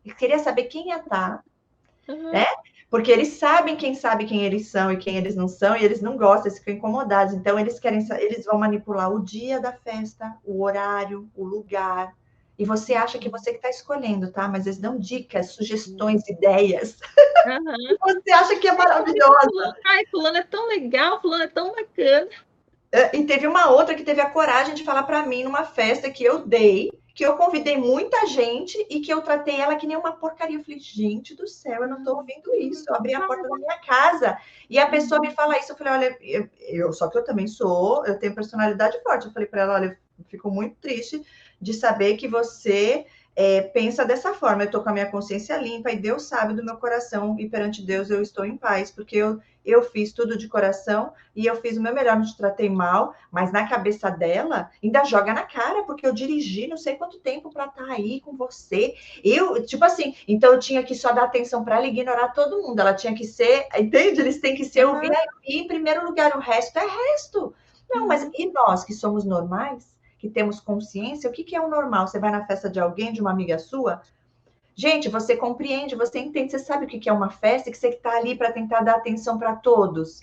Eu queria saber quem ia estar, Uhum. né? Porque eles sabem quem sabe quem eles são e quem eles não são, e eles não gostam, eles ficam incomodados. Então, eles vão manipular o dia da festa, o horário, o lugar. E você acha que você que está escolhendo, tá? Mas eles dão dicas, sugestões, ideias. Uhum. E você acha que é maravilhosa. Ai, fulano é tão legal, fulano é tão bacana. E teve uma outra que teve a coragem de falar para mim numa festa que eu dei, que eu convidei muita gente e que eu tratei ela que nem uma porcaria. Eu falei, gente do céu, eu não estou ouvindo isso. Eu abri a porta da minha casa e a pessoa me fala isso. Eu falei, olha, só que eu também eu tenho personalidade forte. Eu falei para ela, olha, eu fico muito triste de saber que você pensa dessa forma. Eu estou com a minha consciência limpa e Deus sabe do meu coração e perante Deus eu estou em paz, porque eu fiz tudo de coração e eu fiz o meu melhor, não te tratei mal, mas na cabeça dela ainda joga na cara, porque eu dirigi não sei quanto tempo para estar aí com você. Tipo assim, então eu tinha que só dar atenção para ela e ignorar todo mundo. Ela tinha que ser, entende? Eles têm que ser o VIP em primeiro lugar, o resto é resto. Não, mas e nós que somos normais? Que temos consciência, o que é o normal? Você vai na festa de alguém, de uma amiga sua? Gente, você compreende, você entende, você sabe o que é uma festa, que você está ali para tentar dar atenção para todos.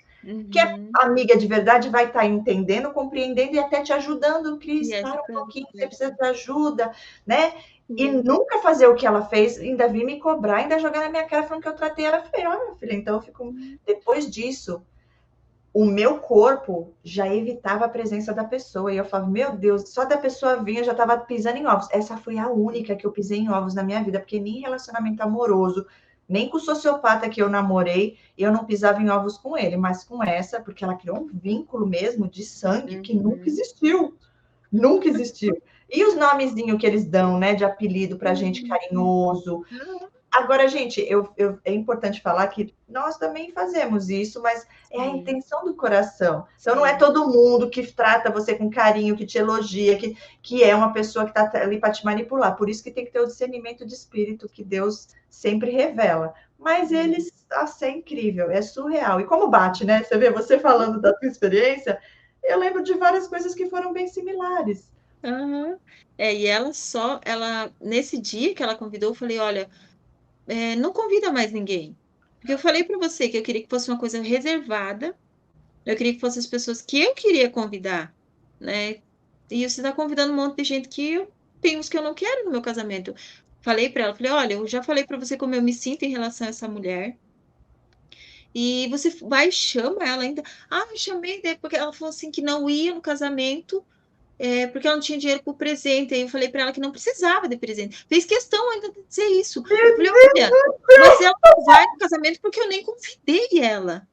Que a amiga de verdade vai estar entendendo, compreendendo e até te ajudando, Cris, para um pouquinho, você precisa de ajuda, né? E nunca fazer o que ela fez, ainda vir me cobrar, ainda jogar na minha cara falando que eu tratei ela. Eu falei, olha, minha filha, então eu fico. Depois disso, o meu corpo já evitava a presença da pessoa. E eu falava, meu Deus, só da pessoa vir eu já estava pisando em ovos. Essa foi a única que eu pisei em ovos na minha vida, porque nem relacionamento amoroso, nem com o sociopata que eu namorei, eu não pisava em ovos com ele, mas com essa, porque ela criou um vínculo mesmo de sangue que nunca existiu. Nunca existiu. E os nomezinhos que eles dão, né, de apelido pra gente carinhoso. Agora, gente, é importante falar que nós também fazemos isso, mas é a intenção do coração. Então, não é todo mundo que trata você com carinho, que te elogia, que é uma pessoa que está ali para te manipular. Por isso que tem que ter o discernimento de espírito que Deus sempre revela. Mas eles, assim, é incrível, é surreal. E como bate, né? Você vê, você falando da tua experiência, eu lembro de várias coisas que foram bem similares. Uhum. E ela, nesse dia que ela convidou, eu falei, olha, não convida mais ninguém. Porque eu falei para você que eu queria que fosse uma coisa reservada, eu queria que fossem as pessoas que eu queria convidar, né? E você está convidando um monte de gente que tem uns que eu não quero no meu casamento. Falei para ela, falei, olha, eu já falei para você como eu me sinto em relação a essa mulher. E você vai e chama ela ainda. Ah, eu chamei, porque ela falou assim que não ia no casamento, porque ela não tinha dinheiro para o presente. Aí eu falei para ela que não precisava de presente. Fez questão ainda de dizer isso. Eu falei, olha, mas ela não vai no casamento porque eu nem convidei ela.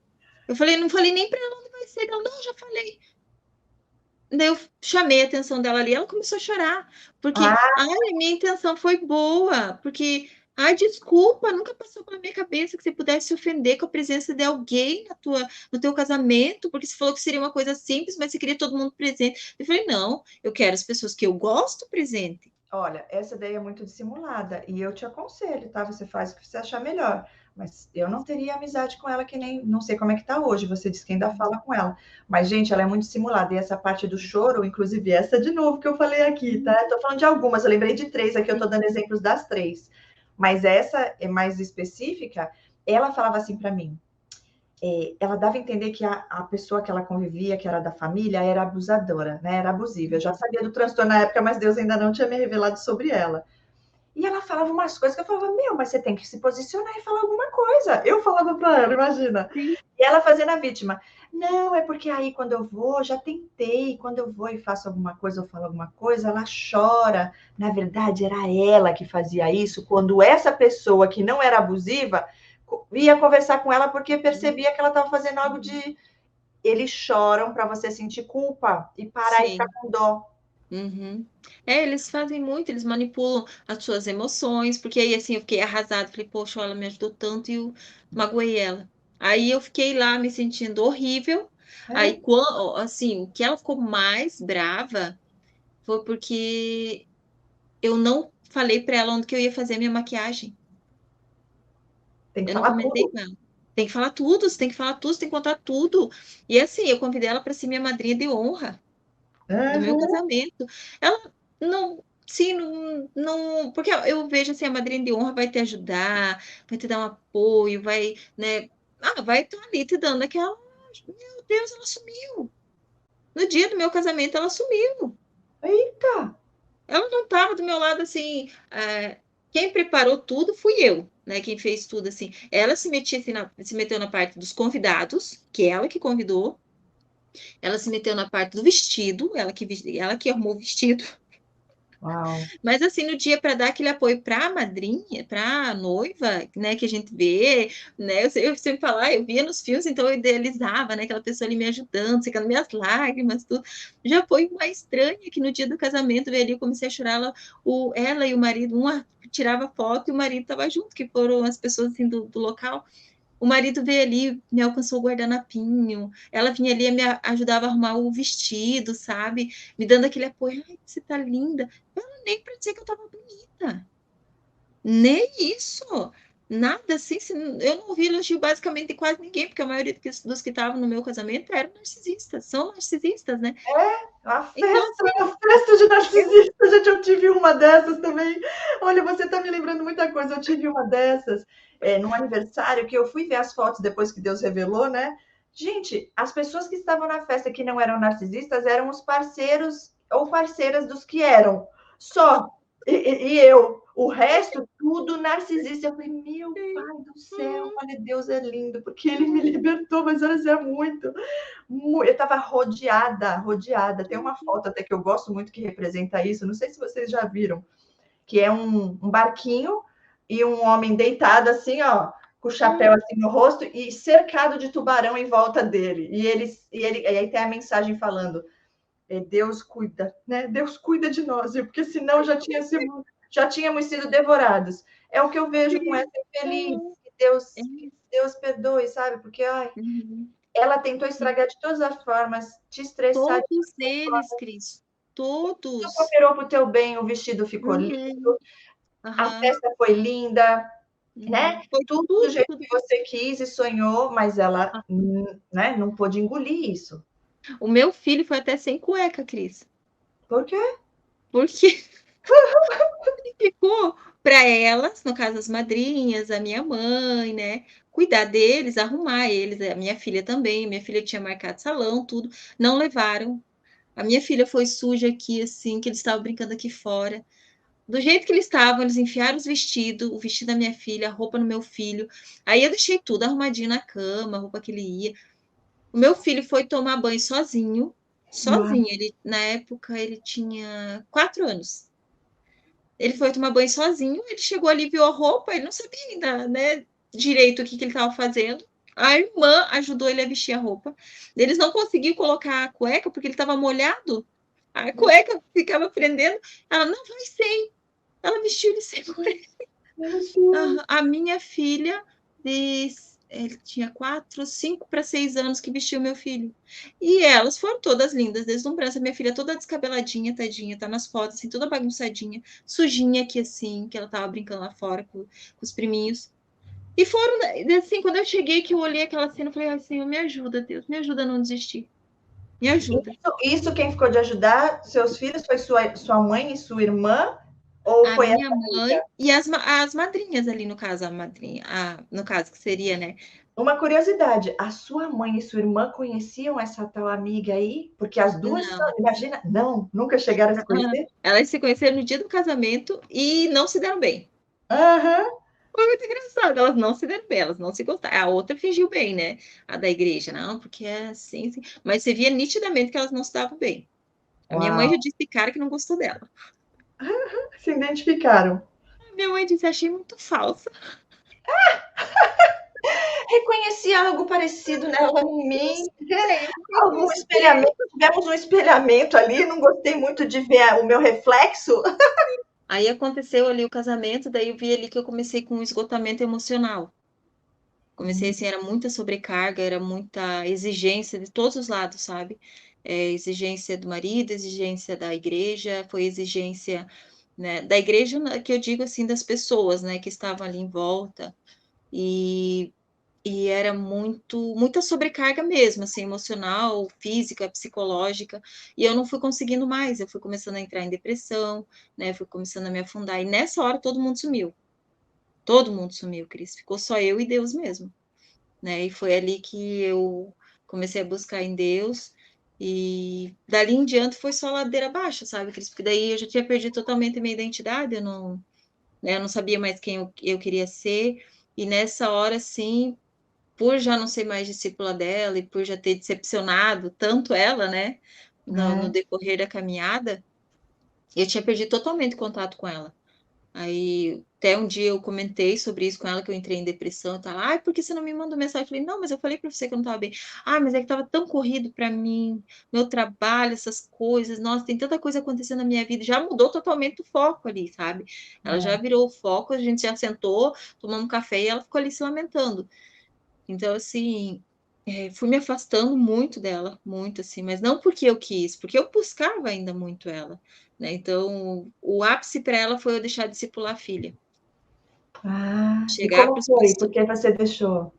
Eu falei, não falei nem para ela onde vai ser. Ela, não, já falei. Daí eu chamei a atenção dela ali, ela começou a chorar, porque, ai, a minha intenção foi boa, porque, ai, desculpa, nunca passou pela minha cabeça que você pudesse se ofender com a presença de alguém no teu casamento, porque você falou que seria uma coisa simples, mas você queria todo mundo presente. Eu falei, não, eu quero as pessoas que eu gosto presente. Olha, essa daí é muito dissimulada e eu te aconselho, tá? Você faz o que você achar melhor. Mas eu não teria amizade com ela que nem, não sei como é que tá hoje. Você disse que ainda fala com ela. Mas, gente, ela é muito dissimulada. E essa parte do choro, inclusive essa de novo que eu falei aqui, tá? Eu tô falando de algumas, eu lembrei de 3 aqui, eu tô dando exemplos das 3. Mas essa é mais específica. Ela falava assim para mim: ela dava a entender que a pessoa que ela convivia, que era da família, era abusadora, né? Era abusiva. Eu já sabia do transtorno na época, mas Deus ainda não tinha me revelado sobre ela. E ela falava umas coisas que eu falava, meu, mas você tem que se posicionar e falar alguma coisa. Eu falava para ela, imagina. Sim. E ela fazendo a vítima. Não, é porque aí quando eu vou, já tentei, quando eu vou e faço alguma coisa ou falo alguma coisa, ela chora. Na verdade, era ela que fazia isso, quando essa pessoa que não era abusiva ia conversar com ela porque percebia que ela estava fazendo algo de. Eles choram para você sentir culpa e parar e ficar com dó. Uhum. Eles fazem muito, eles manipulam as suas emoções, porque aí assim eu fiquei arrasada, falei, poxa, ela me ajudou tanto e eu magoei ela. Aí eu fiquei lá me sentindo horrível. Aí, assim, o que ela ficou mais brava foi porque eu não falei para ela onde que eu ia fazer a minha maquiagem. Tem que Eu não falar comentei tudo. com ela. Tem que falar tudo, você tem que falar tudo, você tem que contar tudo. E assim, eu convidei ela para ser minha madrinha de honra do meu Uhum. casamento. Ela não, sim, não, porque eu vejo assim, a madrinha de honra vai te ajudar, vai te dar um apoio, vai, né? Vai estar ali te dando aquela. Meu Deus, ela sumiu. No dia do meu casamento, ela sumiu. Eita! Ela não estava do meu lado assim. Quem preparou tudo fui eu, né? Quem fez tudo assim. Ela se meteu na parte dos convidados, que é ela que convidou. Ela se meteu na parte do vestido, ela que arrumou o vestido. Uau! Mas assim, no dia para dar aquele apoio para a madrinha, para a noiva, né, que a gente vê, né, eu sempre falar, eu via nos filmes, então eu idealizava, né, aquela pessoa ali me ajudando, secando minhas lágrimas, tudo. Já foi uma estranha que no dia do casamento, veio ali, eu comecei a chorar, ela e o marido, uma tirava foto e o marido estava junto, que foram as pessoas assim do local. O marido veio ali, me alcançou o guardanapinho, ela vinha ali e me ajudava a arrumar o vestido, sabe? Me dando aquele apoio, ai, você tá linda. Nem para dizer que eu tava bonita. Nem isso. Nada assim, eu não ouvi elogio basicamente de quase ninguém, porque a maioria dos que estavam no meu casamento eram narcisistas, são narcisistas, né? Então, assim, Uma festa de narcisista, gente, eu tive uma dessas também. Olha, você está me lembrando muita coisa. Eu tive uma dessas num aniversário que eu fui ver as fotos depois que Deus revelou, né? Gente, as pessoas que estavam na festa que não eram narcisistas eram os parceiros ou parceiras dos que eram. Só. E eu. O resto, tudo narcisista. Eu falei, meu pai do céu, olha, Deus é lindo, porque ele me libertou, mas olha, é muito. Eu estava rodeada. Tem uma foto até que eu gosto muito que representa isso. Não sei se vocês já viram, que é um barquinho e um homem deitado assim, ó, com o chapéu assim no rosto e cercado de tubarão em volta dele. E aí tem a mensagem falando: Deus cuida, né? Deus cuida de nós, porque senão já tínhamos sido devorados. É o que eu vejo com essa infeliz. Deus perdoe, sabe? Porque ai, ela tentou estragar de todas as formas, te estressar. Todos eles, Cris. Todos. Cooperou para o teu bem, o vestido ficou lindo, a festa foi linda, né? Foi tudo do jeito que você quis e sonhou, mas ela né, não pôde engolir isso. O meu filho foi até sem cueca, Cris. Por quê? Porque ficou para elas, no caso as madrinhas, a minha mãe, né? Cuidar deles, arrumar eles, a minha filha também. Minha filha tinha marcado salão, tudo. Não levaram. A minha filha foi suja aqui, assim, que eles estavam brincando aqui fora. Do jeito que eles estavam, eles enfiaram os vestidos, o vestido da minha filha, a roupa no meu filho. Aí eu deixei tudo arrumadinho na cama, a roupa que ele ia. O meu filho foi tomar banho sozinho, sozinho. Ele, na época, ele tinha 4 anos. Ele foi tomar banho sozinho, ele chegou ali, viu a roupa, ele não sabia ainda, né, direito o que ele estava fazendo. A irmã ajudou ele a vestir a roupa. Eles não conseguiam colocar a cueca porque ele estava molhado. A cueca ficava prendendo. Ela, não, vai sem. Ela vestiu ele sem cueca. A minha filha, ele tinha 4, 5 para 6 anos que vestiu meu filho. E elas foram todas lindas, deslumbrantes. Minha filha toda descabeladinha, tadinha, tá nas fotos, assim, toda bagunçadinha, sujinha aqui, assim, que ela tava brincando lá fora com os priminhos. E foram, assim, quando eu cheguei, que eu olhei aquela cena, eu falei, ai, Senhor, me ajuda, Deus, me ajuda a não desistir. Me ajuda. Isso quem ficou de ajudar seus filhos foi sua mãe e sua irmã? Ou A foi minha essa mãe amiga? e as madrinhas ali, no caso, a madrinha, no caso, que seria, né? Uma curiosidade, a sua mãe e sua irmã conheciam essa tal amiga aí? Porque as duas são, Não. imagina, não, nunca chegaram a se conhecer? Elas se conheceram no dia do casamento e não se deram bem. Aham. Foi muito engraçado, elas não se deram bem, elas não se gostaram. A outra fingiu bem, né? A da igreja, não, porque é assim, assim. Mas você via nitidamente que elas não se davam bem. A minha mãe já Uau. disse de cara que não gostou dela. Se identificaram. A minha mãe disse, achei muito falsa. Reconheci algo parecido nela em mim. Sei, Algum espelhamento, tivemos um espelhamento ali, não gostei muito de ver o meu reflexo. Aí aconteceu ali o casamento, daí eu vi ali que eu comecei com um esgotamento emocional. Comecei assim, era muita sobrecarga, era muita exigência de todos os lados, sabe? Exigência do marido, exigência da igreja, foi exigência, né, da igreja, que eu digo assim, das pessoas, né, que estavam ali em volta, e, e era muita sobrecarga mesmo, assim, emocional, física, psicológica, e eu não fui conseguindo mais, eu fui começando a entrar em depressão, né, fui começando a me afundar, e nessa hora todo mundo sumiu, Cris, ficou só eu e Deus mesmo, né? E foi ali que eu comecei a buscar em Deus. E dali em diante foi só ladeira abaixo, sabe, Cris? Porque daí eu já tinha perdido totalmente a minha identidade, eu não, né, eu não sabia mais quem eu queria ser. E nessa hora, sim, por já não ser mais discípula dela e por já ter decepcionado tanto ela, né, no decorrer da caminhada, eu tinha perdido totalmente contato com ela. Aí até um dia eu comentei sobre isso com ela, que eu entrei em depressão e tal. Ai, por que você não me mandou mensagem? Eu falei, não, mas eu falei para você que eu não estava bem. Ah, mas é que estava tão corrido para mim, meu trabalho, essas coisas. Nossa, tem tanta coisa acontecendo na minha vida. Já mudou totalmente o foco ali, sabe? Ela já virou o foco, a gente já sentou, tomamos um café e ela ficou ali se lamentando. Então, assim, fui me afastando muito dela, muito assim, mas não porque eu quis, porque eu buscava ainda muito ela, né? Então, o ápice para ela foi eu deixar de discipular a filha. E Chegar como para os foi? Por pastores. que você deixou?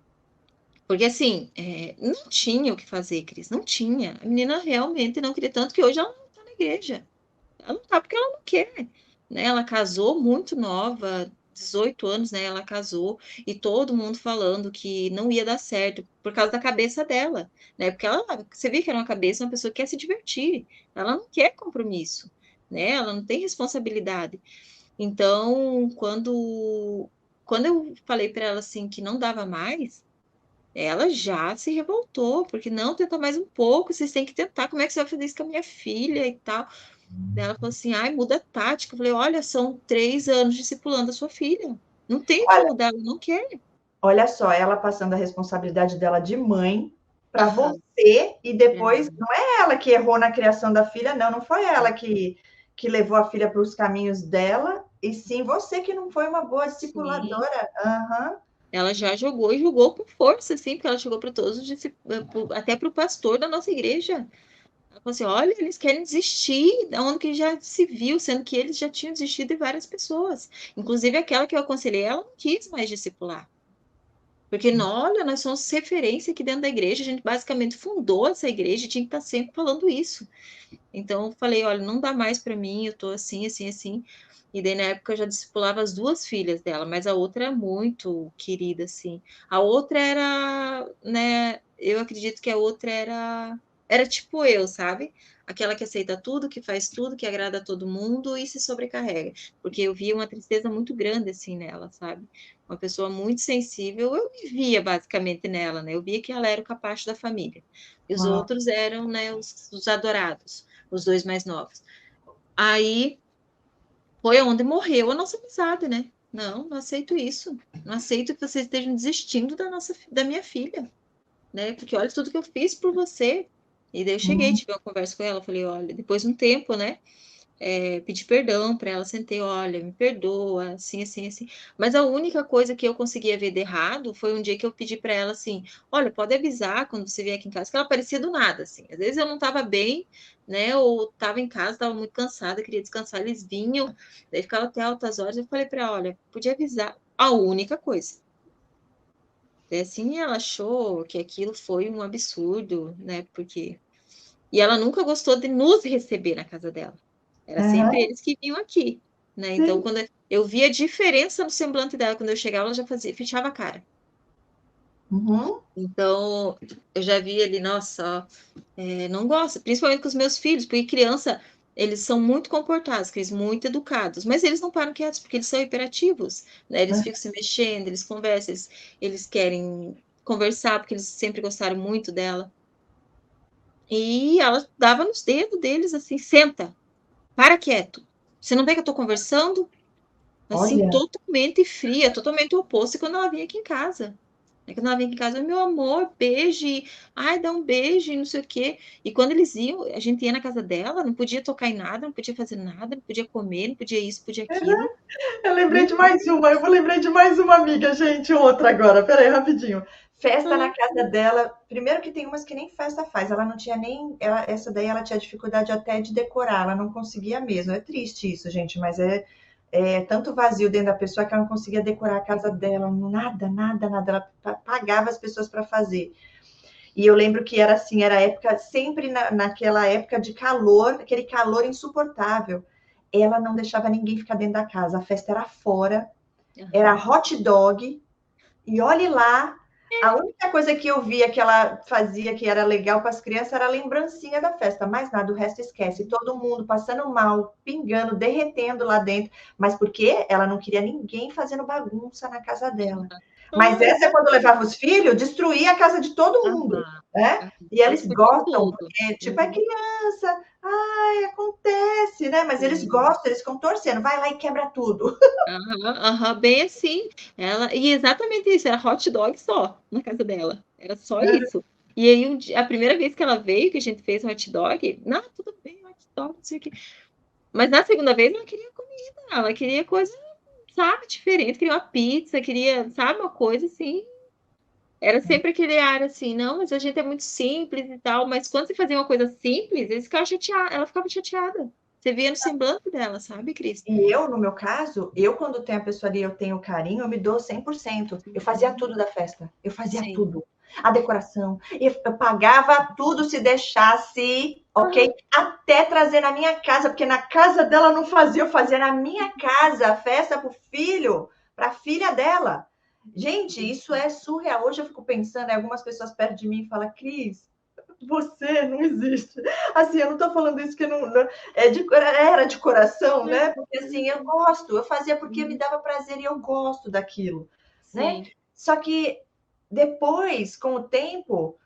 Porque assim, não tinha o que fazer, Cris, não tinha. A menina realmente não queria, tanto que hoje ela não está na igreja. Ela não tá porque ela não quer, né? Ela casou muito nova, 18 anos, né? Ela casou e todo mundo falando que não ia dar certo por causa da cabeça dela, né? Porque ela, você vê que era uma cabeça, uma pessoa que quer se divertir, ela não quer compromisso, né? Ela não tem responsabilidade. Então, quando eu falei para ela assim que não dava mais, ela já se revoltou, porque não, tenta mais um pouco, vocês têm que tentar, como é que você vai fazer isso com a minha filha e tal? Daí ela falou assim, ai, muda a tática. Eu falei, olha, são 3 anos discipulando a sua filha. Não tem que Olha, mudar, ela não quer. olha só, ela passando a responsabilidade dela de mãe para Aham, você e pra depois mim. não é ela que errou na criação da filha, não, não foi ela que levou a filha para os caminhos dela, e sim você que não foi uma boa Sim. discipuladora. Aham. Ela já jogou e jogou com força, assim, porque ela chegou para todos, até para o pastor da nossa igreja. Ela falou assim: olha, eles querem desistir, da onde que já se viu, sendo que eles já tinham desistido de várias pessoas. Inclusive aquela que eu aconselhei, ela não quis mais discipular. Porque, olha, nós somos referência aqui dentro da igreja, a gente basicamente fundou essa igreja e tinha que estar sempre falando isso. Então, eu falei, olha, não dá mais para mim, eu tô assim, assim, assim. E daí, na época, eu já discipulava as 2 filhas dela, mas a outra era muito querida, assim. A outra era, né, eu acredito que a outra era tipo eu, sabe? Aquela que aceita tudo, que faz tudo, que agrada a todo mundo e se sobrecarrega. Porque eu via uma tristeza muito grande, assim, nela, sabe? Uma pessoa muito sensível, eu me via basicamente nela, né? Eu via que ela era o capacho da família. E os Uau. outros eram, né, os adorados, os 2 mais novos. Aí foi onde morreu a nossa amizade, né? Não, não aceito isso. Não aceito que vocês estejam desistindo da minha filha, né? Porque olha tudo que eu fiz por você. E daí eu cheguei, Hum. tive uma conversa com ela, falei, olha, depois de um tempo, né? Pedi perdão para ela, sentei, olha, me perdoa, assim, assim, assim. Mas a única coisa que eu conseguia ver de errado foi um dia que eu pedi para ela assim, olha, pode avisar quando você vier aqui em casa, que ela aparecia do nada, assim. Às vezes eu não estava bem, né, ou estava em casa, estava muito cansada, queria descansar, eles vinham, daí ficava até altas horas, eu falei para ela, olha, podia avisar, a única coisa. Daí, assim, ela achou que aquilo foi um absurdo, né, porque... E ela nunca gostou de nos receber na casa dela. Era sempre Aham. eles que vinham aqui, né? Então, Sim. quando eu via a diferença no semblante dela, quando eu chegava, ela já fazia, fechava a cara. Uhum. Então, eu já vi ali, nossa, não gosto, principalmente com os meus filhos, porque criança, eles são muito comportados, eles muito educados, mas eles não param quietos, porque eles são hiperativos, né? Eles ficam se mexendo, eles conversam, eles querem conversar, porque eles sempre gostaram muito dela. E ela dava nos dedos deles assim, senta, para quieto. Você não vê que eu tô conversando? Assim, Olha. totalmente fria, totalmente oposto quando ela vinha aqui em casa. Quando ela vinha aqui em casa, meu amor, beijo, ai, dá um beijo, e não sei o quê. E quando eles iam, a gente ia na casa dela, não podia tocar em nada, não podia fazer nada, não podia comer, não podia isso, não podia aquilo. Eu lembrei Não de mais uma, eu vou lembrar de mais uma amiga, gente, outra agora. Peraí, rapidinho. Festa na ah, casa dela. Primeiro que tem umas que nem festa faz. Ela não tinha nem. Essa daí ela tinha dificuldade até de decorar, ela não conseguia mesmo. É triste isso, gente, mas é tanto vazio dentro da pessoa que ela não conseguia decorar a casa dela. Nada, nada, nada. Ela pagava as pessoas para fazer. E eu lembro que era assim, era época, sempre naquela época de calor, aquele calor insuportável. Ela não deixava ninguém ficar dentro da casa. A festa era fora, era aham. hot dog, e olhe lá, a única coisa que eu via que ela fazia que era legal para as crianças era a lembrancinha da festa, mais nada, o resto esquece. Todo mundo passando mal, pingando, derretendo lá dentro, mas porque ela não queria ninguém fazendo bagunça na casa dela. Mas Ah, essa, quando levava os filhos, destruía a casa de todo mundo, aham, né? aham. E eles Eles podiam gostam, tudo. porque, tipo, é Uhum. criança, ai, acontece, né? Mas eles Sim. gostam, eles ficam torcendo, vai lá e quebra tudo. Aham, aham, bem assim. E exatamente isso, era hot dog só na casa dela. Era só isso. E aí, a primeira vez que ela veio, que a gente fez hot dog, não, tudo bem, hot dog, não sei o quê. Mas na segunda vez ela queria comida, ela queria coisa, sabe, diferente, queria uma pizza, queria, sabe, uma coisa assim. Era sempre aquele ar assim, não, mas a gente é muito simples e tal. Mas quando você fazia uma coisa simples, ela ficava chateada. Você via no semblante dela, sabe, Cris? E eu, no meu caso, eu quando tenho a pessoa ali, eu tenho carinho, eu me dou 100%. Eu fazia Uhum. tudo da festa. Eu fazia Sim. tudo. A decoração. Eu pagava tudo se deixasse, ok? Aham. Até trazer na minha casa, porque na casa dela não fazia, eu fazia na minha casa a festa pro filho, pra filha dela. Gente, isso é surreal. Hoje eu fico pensando, algumas pessoas perto de mim e falam, Cris, você não existe. Assim, eu não tô falando isso que era de coração, né? Porque assim, eu fazia porque me dava prazer e eu gosto daquilo, né? Sim. Só que depois, com o tempo,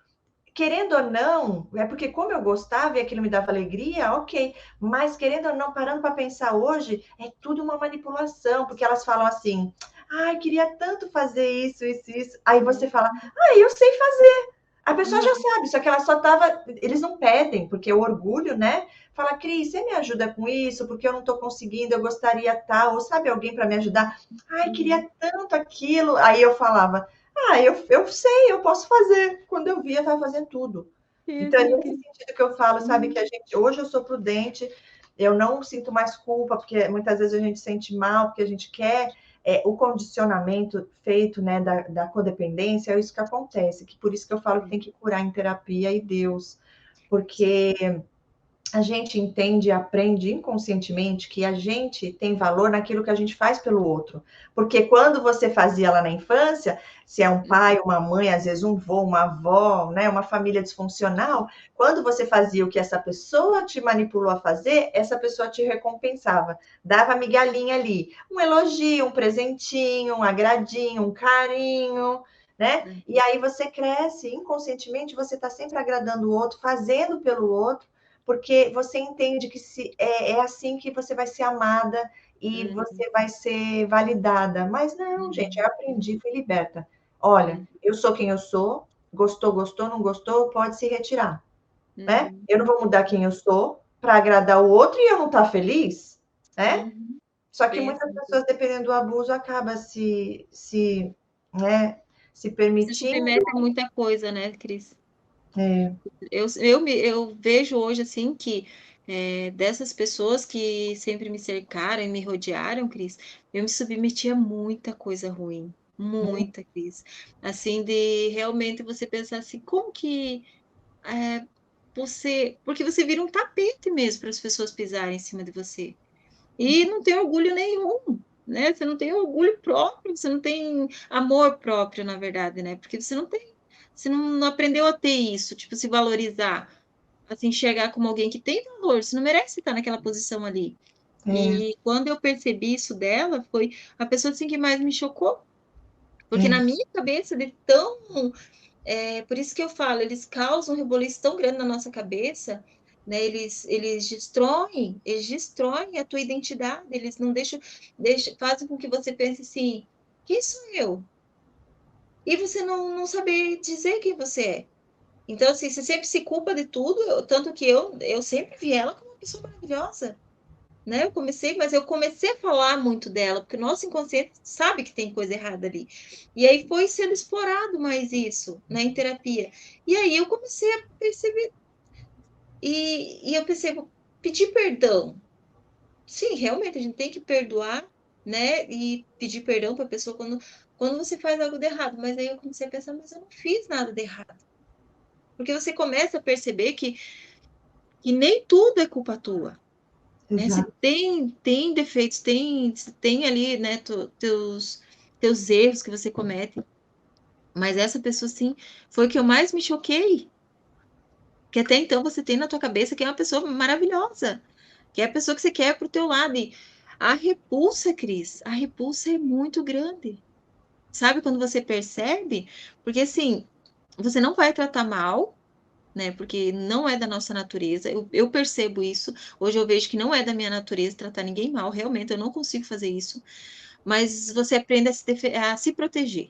querendo ou não, é porque como eu gostava e aquilo me dava alegria, ok. Mas querendo ou não, parando para pensar hoje, é tudo uma manipulação, porque elas falam assim, ai, queria tanto fazer isso, isso, isso. Aí você fala, ai, eu sei fazer. A pessoa já sabe, só que ela só tava. Eles não pedem, porque o orgulho, né? Fala, Cris, você me ajuda com isso, porque eu não tô conseguindo, eu gostaria tal, ou sabe alguém para me ajudar? Ai, queria tanto aquilo. Aí eu falava, eu sei, eu posso fazer. Quando eu via, eu estava fazendo tudo. Então, é nesse sentido que eu falo, sabe, que a gente, hoje eu sou prudente, eu não sinto mais culpa, porque muitas vezes a gente sente mal, porque a gente quer o condicionamento feito, né, da codependência, é isso que acontece, que por isso que eu falo que tem que curar em terapia e Deus, porque a gente entende e aprende inconscientemente que a gente tem valor naquilo que a gente faz pelo outro. Porque quando você fazia lá na infância, se é um pai, uma mãe, às vezes um vô, uma avó, né, uma família disfuncional, quando você fazia o que essa pessoa te manipulou a fazer, essa pessoa te recompensava, dava migalhinha ali, um elogio, um presentinho, um agradinho, um carinho, né? E aí você cresce, inconscientemente você está sempre agradando o outro, fazendo pelo outro, porque você entende que é assim que você vai ser amada e você vai ser validada. Mas não, gente, eu aprendi, fui liberta. Olha, eu sou quem eu sou, gostou, gostou, não gostou, pode se retirar, né? Eu não vou mudar quem eu sou para agradar o outro e eu não estar feliz, né? Só que muitas pessoas, dependendo do abuso, acaba né, se Se permitindo. submete a muita coisa, né, Cris? É. Eu vejo hoje, assim, que dessas pessoas que sempre me cercaram e me rodearam, Cris, eu me submeti a muita coisa ruim. Muita, Cris. Assim, de realmente você pensar assim, como que você... Porque você vira um tapete mesmo para as pessoas pisarem em cima de você. E não tem orgulho nenhum, né? Você não tem orgulho próprio, você não tem amor próprio, na verdade, né? Porque você não aprendeu a ter isso, tipo, se valorizar, assim, enxergar como alguém que tem valor, você não merece estar naquela posição ali. E quando eu percebi isso dela, foi a pessoa assim que mais me chocou, porque na minha cabeça, de tão por isso que eu falo, eles causam um reboliço tão grande na nossa cabeça, né? Eles destroem a tua identidade, eles não fazem com que você pense assim, quem sou eu? E você não saber dizer quem você é. Então, assim, você sempre se culpa de tudo, tanto que eu sempre vi ela como uma pessoa maravilhosa, né? Mas eu comecei a falar muito dela, porque o nosso inconsciente sabe que tem coisa errada ali. E aí foi sendo explorado mais isso, né, em terapia. E aí eu comecei a perceber, e eu percebo, pedir perdão. Sim, realmente, a gente tem que perdoar, né, e pedir perdão para a pessoa quando você faz algo de errado. Mas aí eu comecei a pensar, mas eu não fiz nada de errado. Porque você começa a perceber que nem tudo é culpa tua. Né? Se Exato. tem defeitos, tem ali, né, teus erros que você comete, mas essa pessoa, sim, foi o que eu mais me choquei, que até então você tem na tua cabeça que é uma pessoa maravilhosa, que é a pessoa que você quer pro teu lado, e a repulsa, Cris, a repulsa é muito grande, sabe, quando você percebe, porque assim, você não vai tratar mal, né? Porque não é da nossa natureza. Eu percebo isso. Hoje eu vejo que não é da minha natureza tratar ninguém mal. Realmente, eu não consigo fazer isso. Mas você aprende a se proteger.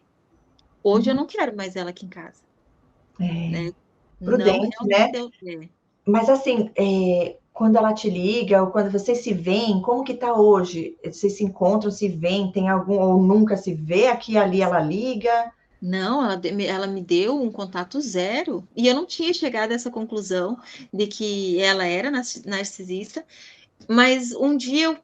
Hoje eu não quero mais ela aqui em casa, né? Não, Prudente, realmente né? eu. Mas assim, quando ela te liga, ou quando vocês se veem, como que tá hoje? Vocês se encontram, se veem, tem algum, ou nunca se vê, aqui e ali ela liga? Não, ela me deu um contato zero. E eu não tinha chegado a essa conclusão de que ela era narcisista. Mas um dia,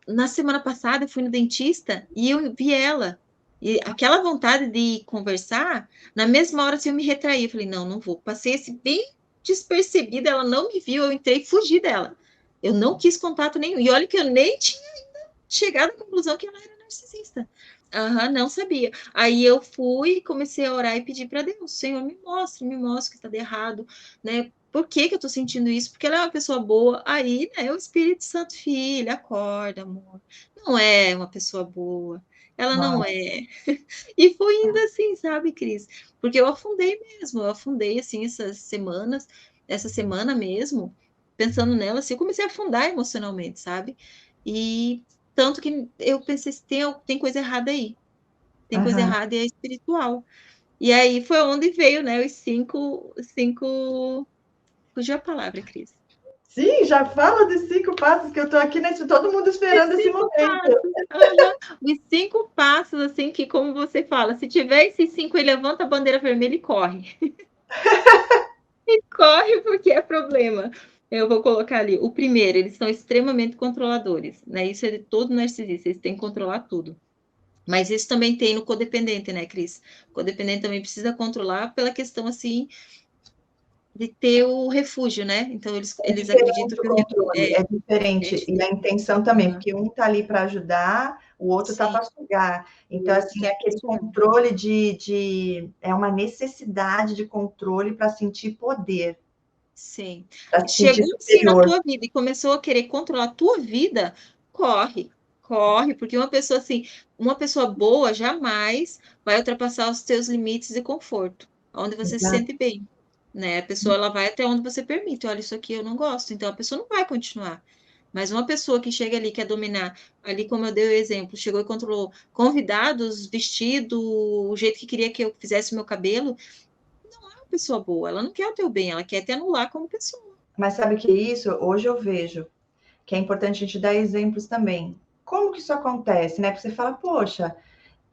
na semana passada, eu fui no dentista e eu vi ela. E aquela vontade de conversar, na mesma hora, assim, eu me retraí. Eu falei, não, não vou. Passei esse bem despercebida, ela não me viu, eu entrei e fugi dela. Eu não quis contato nenhum. E olha que eu nem tinha chegado à conclusão que ela era narcisista. Aham, não sabia. Aí eu fui e comecei a orar e pedir para Deus, Senhor, me mostre o que está de errado, né? Por que que eu tô sentindo isso? Porque ela é uma pessoa boa. Aí, né, o Espírito Santo, filha, acorda, amor. Não é uma pessoa boa. Ela não Nossa. é. E foi indo assim, sabe, Cris? Porque eu afundei mesmo, eu afundei assim essas semanas, essa semana mesmo, pensando nela, assim, eu comecei a afundar emocionalmente, sabe? E tanto que eu pensei, tem coisa errada aí. Tem coisa Aham. errada e é espiritual. E aí foi onde veio, né, os cinco. Fugiu a palavra, Cris. Sim, já fala dos 5 passos que eu tô aqui nesse, todo mundo Os esperando esse 5 momento. passos. Aham. Os 5 passos, assim, que como você fala, se tiver esses 5, ele levanta a bandeira vermelha e corre. E corre porque é problema. Eu vou colocar ali. O primeiro, eles são extremamente controladores, né? Isso é de todo narcisista, eles têm que controlar tudo. Mas isso também tem no codependente, né, Cris? O codependente também precisa controlar pela questão, assim, de ter o refúgio, né? Então, É eles acreditam diferente o que o refúgio controle, é é diferente. E a diferente. intenção também, Uhum. porque um tá ali para ajudar, o outro tá Sim, para sugar. o Então, outro assim, tá é aquele funcionando. controle é uma necessidade de controle para sentir poder, Sim. para se sentir Chegou sim na superior. tua vida e começou a querer controlar a tua vida, corre, corre, porque uma pessoa assim, uma pessoa boa jamais vai ultrapassar os teus limites de conforto, onde você se Exato. sente bem, né? A pessoa ela vai até onde você permite. Olha, isso aqui eu não gosto, então a pessoa não vai continuar. Mas uma pessoa que chega ali, quer dominar, ali como eu dei o exemplo, chegou e controlou convidados, vestido, o jeito que queria que eu fizesse o meu cabelo, uma pessoa boa, ela não quer o teu bem, ela quer te anular como pessoa. Mas sabe o que é isso? Hoje eu vejo que é importante a gente dar exemplos também. Como que isso acontece, né? Porque você fala, poxa,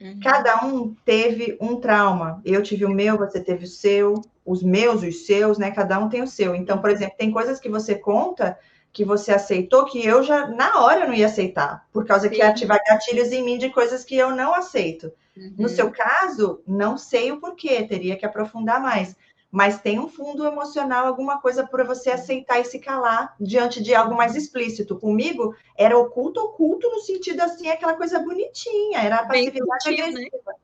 Uhum. cada um teve um trauma. Eu tive o meu, você teve o seu, os meus, os seus, né? Cada um tem o seu. Então, por exemplo, tem coisas que você conta que você aceitou que eu já na hora não ia aceitar, por causa que ia Sim. ativar gatilhos em mim de coisas que eu não aceito. No seu Uhum. caso, não sei o porquê, teria que aprofundar mais. Mas tem um fundo emocional, alguma coisa para você aceitar e se calar diante de algo mais explícito. Comigo, era oculto, oculto no sentido assim, aquela coisa bonitinha, era a Bem passividade sutil, né? agressiva.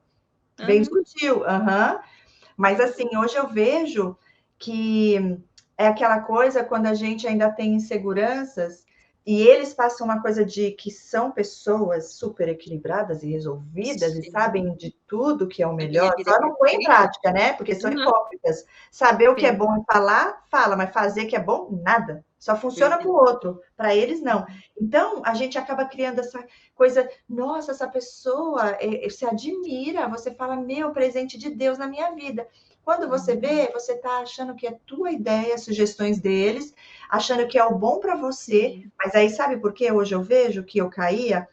Bem Uhum. sutil, aham. Mas assim, hoje eu vejo que é aquela coisa quando a gente ainda tem inseguranças e eles passam uma coisa de que são pessoas super equilibradas e resolvidas e Sim. sabem de tudo que é o A minha melhor, vida é só não põe em perfeita. prática, né? Porque são Uhum. hipócritas. Saber o que é Sim, bom e falar, fala, mas fazer que é bom, nada. Só funciona para verdade. o outro, para eles não. Então, a gente acaba criando essa coisa, nossa, essa pessoa se admira, você fala, meu, presente de Deus na minha vida. Quando você Uhum. vê, você está achando que é tua ideia, sugestões deles, achando que é o bom para você, Sim. mas aí sabe por que hoje eu vejo que eu caía?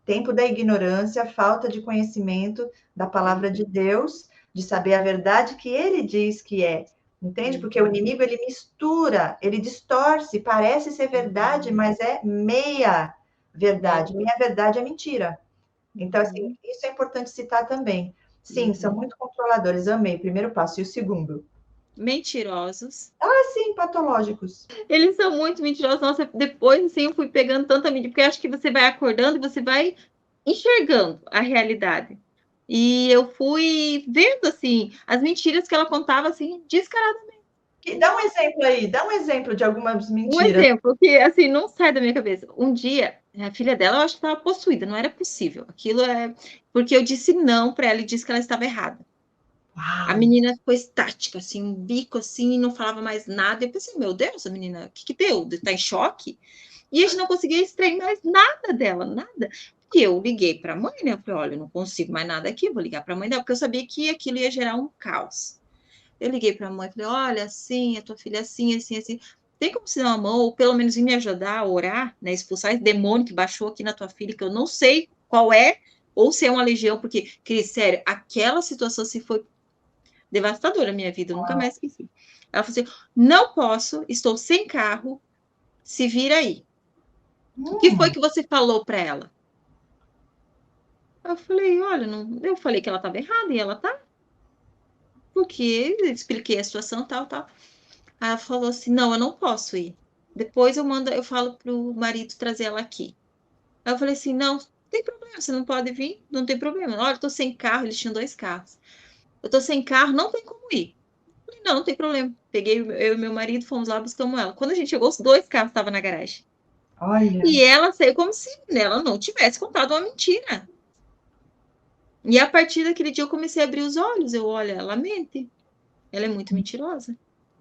Tempo da ignorância, falta de conhecimento da palavra de Uhum. Deus, de saber a verdade que ele diz que é. Entende? Porque o Uhum. inimigo ele mistura, ele distorce, parece ser verdade, Uhum. mas é meia verdade. Meio. Meia verdade é mentira. Então, assim, Uhum. isso é importante citar também. Sim, são Uhum. muito controladores, amei. Primeiro passo. E o segundo? Mentirosos. Sim, patológicos. Eles são muito mentirosos. Nossa, depois, assim, eu fui pegando tanta mentira, porque eu acho que você vai acordando e você vai enxergando a realidade. E eu fui vendo, assim, as mentiras que ela contava, assim, descaradamente. E dá um exemplo aí, dá um exemplo de algumas Um mentiras. exemplo que, assim, não sai da minha cabeça. Um dia, a filha dela, eu acho que estava possuída, não era possível. Aquilo é porque eu disse não para ela e disse que ela estava errada. A Uau! menina ficou estática, assim, um bico assim, não falava mais nada. Eu pensei, meu Deus, a menina, o que que deu? Tá em choque? E a gente não conseguia extrair mais nada dela, nada. E eu liguei para a mãe, né? Eu falei, olha, eu não consigo mais nada aqui, vou ligar para a mãe dela, porque eu sabia que aquilo ia gerar um caos. Eu liguei para a mãe, falei, olha, assim, a tua filha é assim, assim, assim. Tem como se dar uma mão, ou pelo menos vir me ajudar a orar, né? Expulsar esse demônio que baixou aqui na tua filha, que eu não sei qual é, ou se é uma legião, porque, Cris, sério, aquela situação se foi devastadora na minha vida, eu nunca mais esqueci. Ela falou assim: não posso, estou sem carro, se vira aí. O que foi Hum, que você falou para ela? Eu falei, olha, não... eu falei que ela estava errada e ela tá, porque eu expliquei a situação, tal, tal. Aí ela falou assim: não, eu não posso ir. Depois eu falo pro marido trazer ela aqui. Aí eu falei assim: não. tem problema, você não pode vir, não tem problema. Olha, eu tô sem carro, eles tinham 2 carros. Eu tô sem carro, não tem como ir. Falei, não tem problema. Peguei eu e meu marido, fomos lá, buscamos ela. Quando a gente chegou, os 2 carros estavam na garagem. Olha. E ela saiu como se ela não tivesse contado uma mentira. E a partir daquele dia eu comecei a abrir os olhos. Eu, olha, ela mente. Ela é muito mentirosa.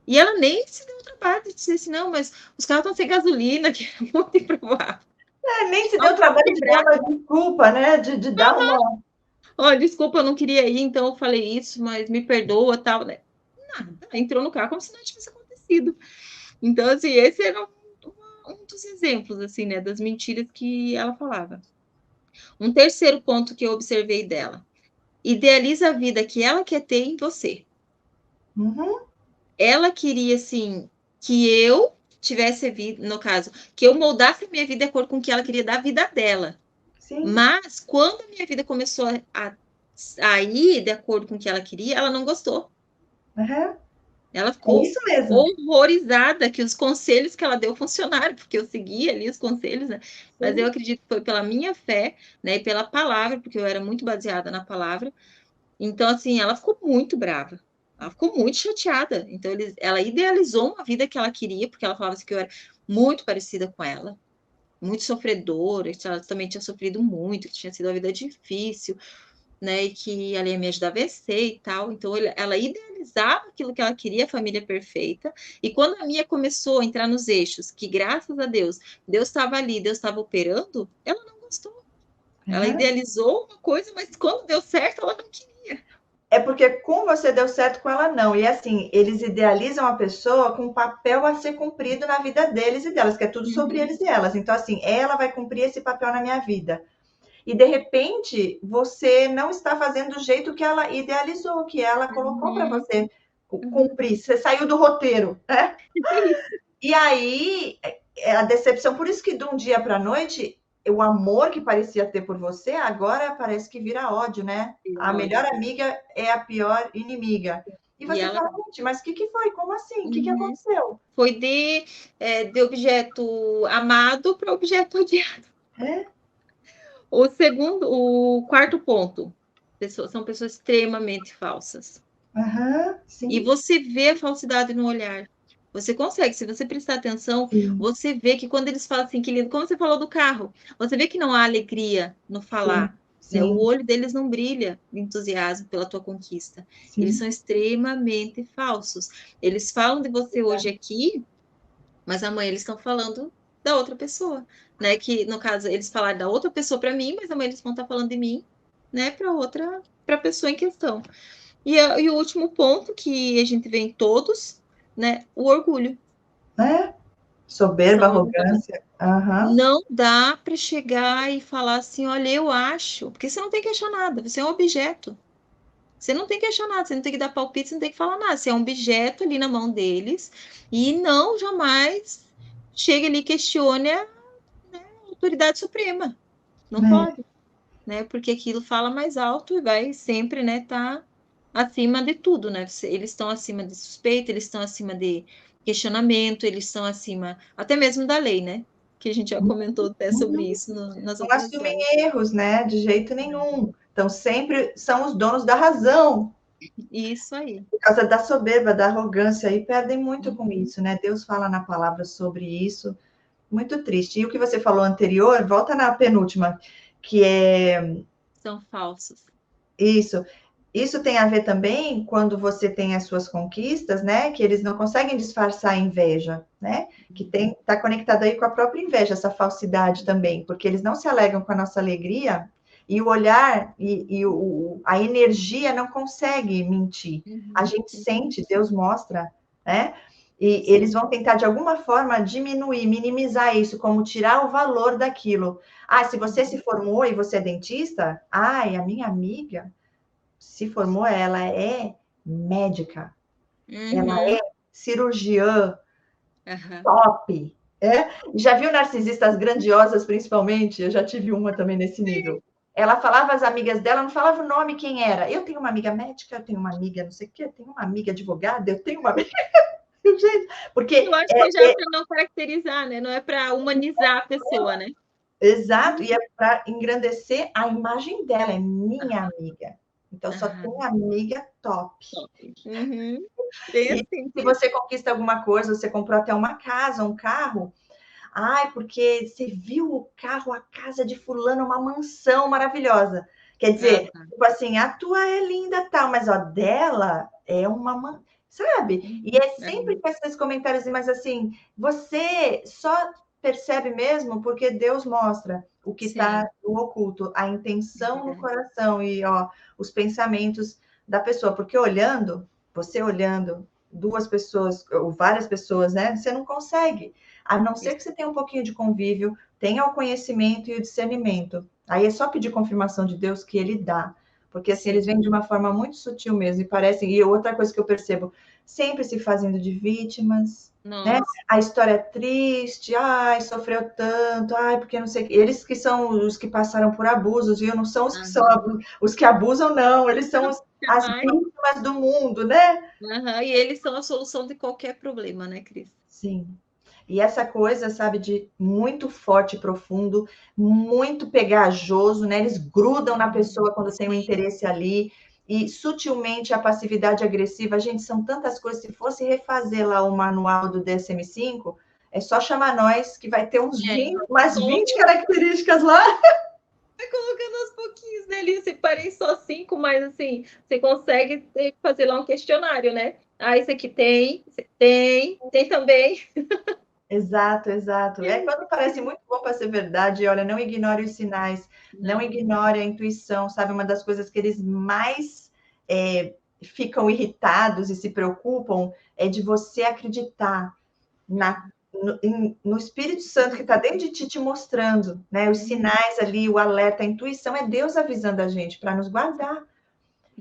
E ela nem se deu o trabalho de dizer assim, não, mas os carros estão sem gasolina, que é muito improvável. Nem se Ela deu o estava trabalho de dar quebrada. uma desculpa, né? De dar uma. Olha, desculpa, eu não queria ir, então eu falei isso, mas me perdoa, tal, né? Nada. Entrou no carro como se nada tivesse acontecido. Então, assim, esse era um dos exemplos, assim, né, das mentiras que ela falava. Um terceiro ponto que eu observei dela. Idealiza a vida que ela quer ter em você. Uhum, Ela queria, assim, que eu tivesse a vida, no caso, que eu moldasse a minha vida de acordo com o que ela queria da vida dela. sim. Mas, quando a minha vida começou a ir de acordo com o que ela queria, ela não gostou. Uhum. Ela É ficou isso mesmo. horrorizada que os conselhos que ela deu funcionaram, porque eu segui ali os conselhos, né? Mas eu Sim. acredito que foi pela minha fé, né? E pela palavra, porque eu era muito baseada na palavra. Então, assim, ela ficou muito brava. Ela ficou muito chateada. Então, ela idealizou uma vida que ela queria, porque ela falava assim, que eu era muito parecida com ela, muito sofredora, que ela também tinha sofrido muito, que tinha sido uma vida difícil, né? E que ela ia me ajudar a vencer e tal. Então, ela idealizava aquilo que ela queria, a família perfeita. E quando a minha começou a entrar nos eixos, que graças a Deus, Deus estava ali, Deus estava operando, ela não gostou. Ela Uhum. idealizou uma coisa, mas quando deu certo, ela não queria. É porque com você deu certo, com ela não. E assim, eles idealizam a pessoa com um papel a ser cumprido na vida deles e delas, que é tudo sobre Uhum, eles e elas. Então, assim, ela vai cumprir esse papel na minha vida. E de repente, você não está fazendo do jeito que ela idealizou, que ela colocou para uhum, você uhum. cumprir. Você saiu do roteiro, né? Isso. E aí, a decepção, por isso que de um dia para a noite, o amor que parecia ter por você, agora parece que vira ódio, né? A melhor Ódio. amiga é a pior inimiga. E E você ela fala, gente, mas o que foi? Como assim? O que uhum. aconteceu? Foi de objeto amado para objeto odiado. É? O quarto ponto, são pessoas extremamente falsas. Aham, E sim, você vê a falsidade no olhar. Você consegue, se você prestar atenção, sim, você vê que quando eles falam assim, que lindo, como você falou do carro, você vê que não há alegria no sim, falar, né? O sim, olho deles não brilha de entusiasmo pela tua conquista. Eles sim. são extremamente falsos. Eles falam de você hoje aqui, mas amanhã eles estão falando da outra pessoa, né? Que no caso eles falaram da outra pessoa para mim, mas amanhã eles vão estar falando de mim, né? Para a pessoa em questão. E o último ponto que a gente vê em todos, né? O orgulho. É? Soberba, São orgulhosos. arrogância. Aham, Não dá para chegar e falar assim, olha, eu acho, porque você não tem que achar nada, você é um objeto. Você não tem que achar nada, você não tem que dar palpite, você não tem que falar nada. Você é um objeto ali na mão deles e não jamais chegue ali e questione a, né, a autoridade suprema. Não é. pode, né? Porque aquilo fala mais alto e vai sempre, né, tá acima de tudo, né? Eles estão acima de suspeita, eles estão acima de questionamento, eles estão acima até mesmo da lei, né? Que a gente já comentou até sobre Uhum. isso nas Não outras assumem lives. erros, né? De jeito nenhum. Então, sempre são os donos da razão. Isso aí. Por causa da soberba, da arrogância, e perdem muito com Uhum. isso, né? Deus fala na palavra sobre isso. Muito triste. E o que você falou anterior, volta na penúltima, que é São falsos. isso. Isso tem a ver também quando você tem as suas conquistas, né? Que eles não conseguem disfarçar a inveja, né? Que tem está conectado aí com a própria inveja, essa falsidade também, porque eles não se alegram com a nossa alegria e o olhar a energia não consegue mentir. A Uhum. gente Uhum. sente, Deus mostra, né? E eles Sim. vão tentar de alguma forma diminuir, minimizar isso, como tirar o valor daquilo. Ah, se você se Uhum. formou e você é dentista, ai, a minha amiga se formou, ela é médica, ela é Uhum. cirurgiã Aham. top. É? Já viu narcisistas grandiosas, principalmente? Eu já tive uma também nesse nível. Ela falava às amigas dela, não falava o nome quem era. Eu tenho uma amiga médica, eu tenho uma amiga não sei o quê, eu tenho uma amiga advogada, eu tenho uma amiga. Gente, Eu porque acho que já é para não caracterizar, né? Não é para humanizar a pessoa, né? Exato, e é para engrandecer a imagem dela, é minha amiga. Então, só Aham. tem amiga top. Uhum. Bem E assim, se você conquista alguma coisa, você comprou até uma casa, um carro, ai, porque você viu o carro, a casa de fulano, uma mansão maravilhosa. Quer dizer, Aham. tipo assim, a tua é linda, tal, mas a dela é sabe? E é sempre Aham. com esses comentários, mas assim, você só percebe mesmo porque Deus mostra o que está Sim, no oculto, a é intenção no verdade. coração e ó, os pensamentos da pessoa, porque olhando, você olhando duas pessoas ou várias pessoas, né? Você não consegue. A não ser que você tenha um pouquinho de convívio, tenha o conhecimento e o discernimento. Aí é só pedir confirmação de Deus que ele dá. Porque assim, Sim. eles vêm de uma forma muito sutil mesmo, e parecem. E outra coisa que eu percebo, sempre se fazendo de vítimas, né? Nossa. A história é triste, ai, sofreu tanto, ai, porque não sei. Eles que são os que passaram por abusos, viu? Não são os que são Aham. os que abusam, não. Eles são as Jamais. vítimas do mundo, né? Aham. E eles são a solução de qualquer problema, né, Cris? Sim. E essa coisa, sabe, de muito forte, profundo, muito pegajoso, né? Eles grudam na pessoa quando tem um Sim, interesse ali. E sutilmente a passividade agressiva, gente, são tantas coisas. Se fosse refazer lá o manual do DSM-5, é só chamar nós que vai ter uns é. 20, umas 20 Coloca- características lá. Vai colocando aos pouquinhos, né? Ali, separei só 5, mas assim, você consegue fazer lá um questionário, né? Ah, isso aqui tem, tem também. Exato, exato. É quando parece muito bom para ser verdade, olha, não ignore os sinais, não Não, ignore a intuição, sabe? Uma das coisas que eles mais ficam irritados e se preocupam é de você acreditar no Espírito Santo que está dentro de ti te mostrando, né? Os sinais ali, o alerta, a intuição é Deus avisando a gente para nos guardar.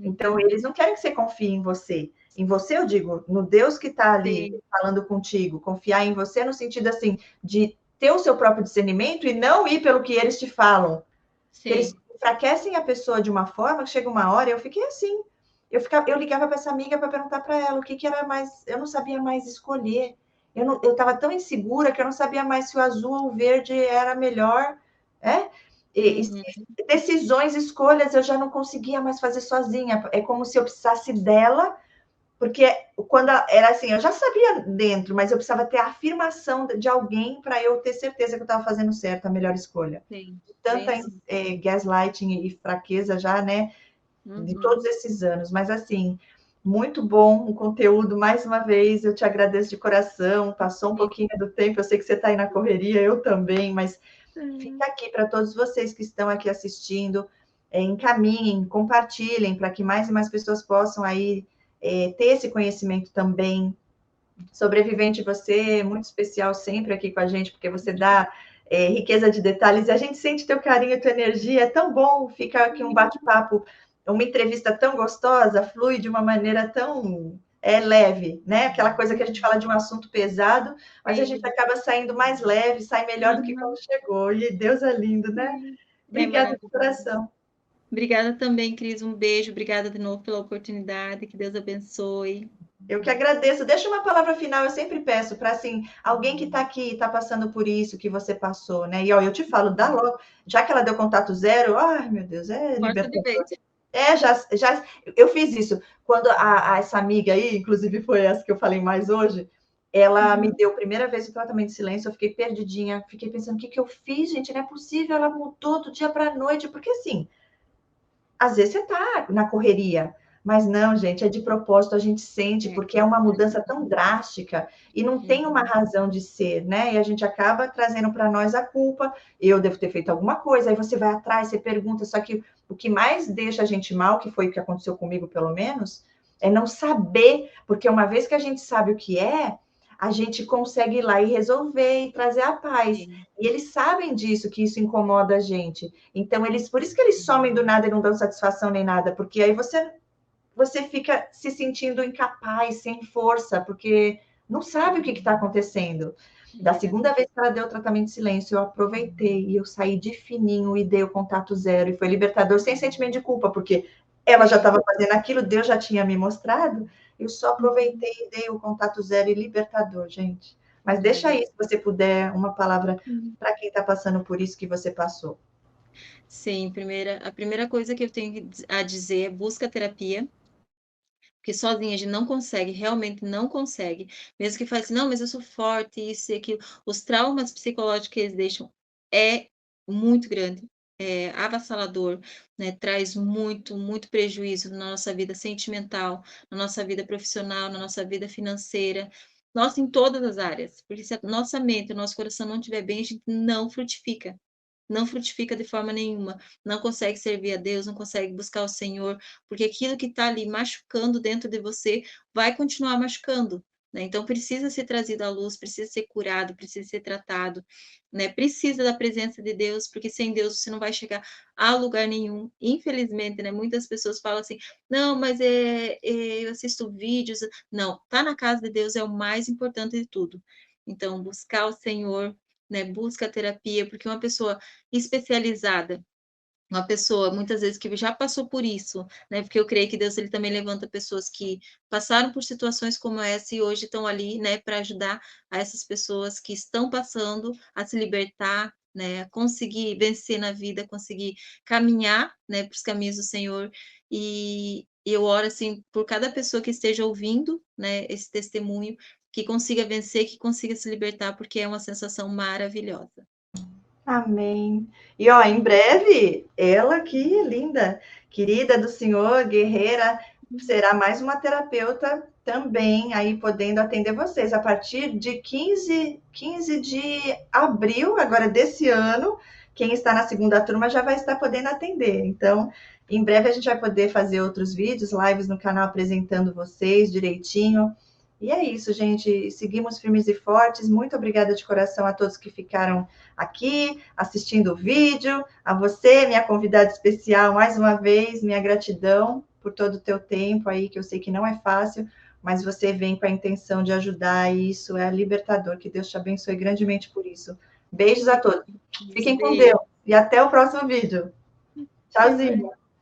Então, uhum. eles não querem que você confie em você. Em você, eu digo, no Deus que está ali Sim, falando contigo. Confiar em você no sentido, assim, de ter o seu próprio discernimento e não ir pelo que eles te falam. Que eles sim, enfraquecem a pessoa de uma forma que chega uma hora, eu fiquei assim. Eu ligava para essa amiga para perguntar para ela o que, que era mais. Eu não sabia mais escolher. Eu estava tão insegura que eu não sabia mais se o azul ou o verde era melhor. É? uhum. Decisões, escolhas, eu já não conseguia mais fazer sozinha. É como se eu precisasse dela, porque quando era assim, eu já sabia dentro, mas eu precisava ter a afirmação de alguém para eu ter certeza que eu estava fazendo certo, a melhor escolha. Sim, De bem tanta assim. gaslighting e fraqueza já, né? De Uhum. todos esses anos. Mas assim, muito bom o conteúdo, mais uma vez, eu te agradeço de coração. Passou um pouquinho do tempo, eu sei que você está aí na correria, eu também, mas fica aqui para todos vocês que estão aqui assistindo, encaminhem, compartilhem para que mais e mais pessoas possam aí ter esse conhecimento também. Sobrevivente, você é muito especial sempre aqui com a gente, porque você dá riqueza de detalhes e a gente sente teu carinho, tua energia. É tão bom ficar aqui um bate-papo, uma entrevista tão gostosa, flui de uma maneira tão leve, né? Aquela coisa que a gente fala de um assunto pesado, mas a gente Sim. acaba saindo mais leve, sai melhor do que quando Uhum. chegou. E Deus é lindo, né? Sim. É Obrigada de maravilhoso. coração. Obrigada também, Cris. Um beijo. Obrigada de novo pela oportunidade. Que Deus abençoe. Eu que agradeço. Deixa uma palavra final, eu sempre peço para assim, alguém que está aqui, está passando por isso que você passou, né? E ó, eu te falo, dá logo, já que ela deu contato zero, ai meu Deus, é Corta de libertador. vez. Já, eu fiz isso. Quando essa amiga aí, inclusive foi essa que eu falei mais hoje, ela me Uhum. deu a primeira vez o tratamento de silêncio, eu fiquei perdidinha, fiquei pensando, o que que eu fiz, gente? Não é possível, ela mudou do dia para a noite, porque assim, às vezes você está na correria, mas não, gente, é de propósito, a gente sente, É. porque é uma mudança tão drástica e não tem uma Uhum. razão de ser, né? E a gente acaba trazendo para nós a culpa. Eu devo ter feito alguma coisa, aí você vai atrás, você pergunta, só que o que mais deixa a gente mal, que foi o que aconteceu comigo, pelo menos, é não saber, porque uma vez que a gente sabe o que é, a gente consegue ir lá e resolver e trazer a paz. Sim. E eles sabem disso, que isso incomoda a gente. Então, por isso que eles somem do nada e não dão satisfação nem nada, porque aí você fica se sentindo incapaz, sem força, porque não sabe o que está acontecendo. Da É segunda verdade. vez que ela deu o tratamento de silêncio, eu aproveitei e eu saí de fininho e dei o contato zero, e foi libertador, sem sentimento de culpa, porque ela já Sim. estava fazendo aquilo, Deus já tinha me mostrado, eu só aproveitei e dei o contato zero e libertador, gente. Mas deixa aí, se você puder, uma palavra para quem está passando por isso que você passou. Sim, a primeira coisa que eu tenho a dizer é busca terapia, porque sozinha a gente não consegue, realmente não consegue. Mesmo que fale assim: "Não, mas eu sou forte, isso e aquilo". Os traumas psicológicos que eles deixam é muito grande, é avassalador, né, traz muito, muito prejuízo na nossa vida sentimental, na nossa vida profissional, na nossa vida financeira, nossa, em todas as áreas, porque se a nossa mente, o nosso coração não estiver bem, a gente não frutifica. Não frutifica de forma nenhuma, não consegue servir a Deus, não consegue buscar o Senhor, porque aquilo que está ali machucando dentro de você vai continuar machucando, né? Então precisa ser trazido à luz, precisa ser curado, precisa ser tratado, né? Precisa da presença de Deus, porque sem Deus você não vai chegar a lugar nenhum. Infelizmente, né? Muitas pessoas falam assim: não, mas eu assisto vídeos. Não, tá na casa de Deus é o mais importante de tudo. Então, buscar o Senhor, né? Busca a terapia, porque uma pessoa especializada, uma pessoa muitas vezes que já passou por isso, né, porque eu creio que Deus ele também levanta pessoas que passaram por situações como essa e hoje estão ali, né, para ajudar a essas pessoas que estão passando a se libertar, né, a conseguir vencer na vida, conseguir caminhar, né, para os caminhos do Senhor. E eu oro assim por cada pessoa que esteja ouvindo, né, esse testemunho, que consiga vencer, que consiga se libertar, porque é uma sensação maravilhosa. Amém. E ó, em breve, ela que linda, querida do Senhor, guerreira, será mais uma terapeuta também aí podendo atender vocês. A partir de 15 de abril, agora desse ano, quem está na segunda turma já vai estar podendo atender. Então, em breve a gente vai poder fazer outros vídeos, lives no canal apresentando vocês direitinho. E é isso, gente. Seguimos firmes e fortes. Muito obrigada de coração a todos que ficaram aqui assistindo o vídeo. A você, minha convidada especial, mais uma vez, minha gratidão por todo o teu tempo aí, que eu sei que não é fácil, mas você vem com a intenção de ajudar e isso é libertador. Que Deus te abençoe grandemente por isso. Beijos a todos. Fiquem com Deus Beijo. e até o próximo vídeo. Tchauzinho.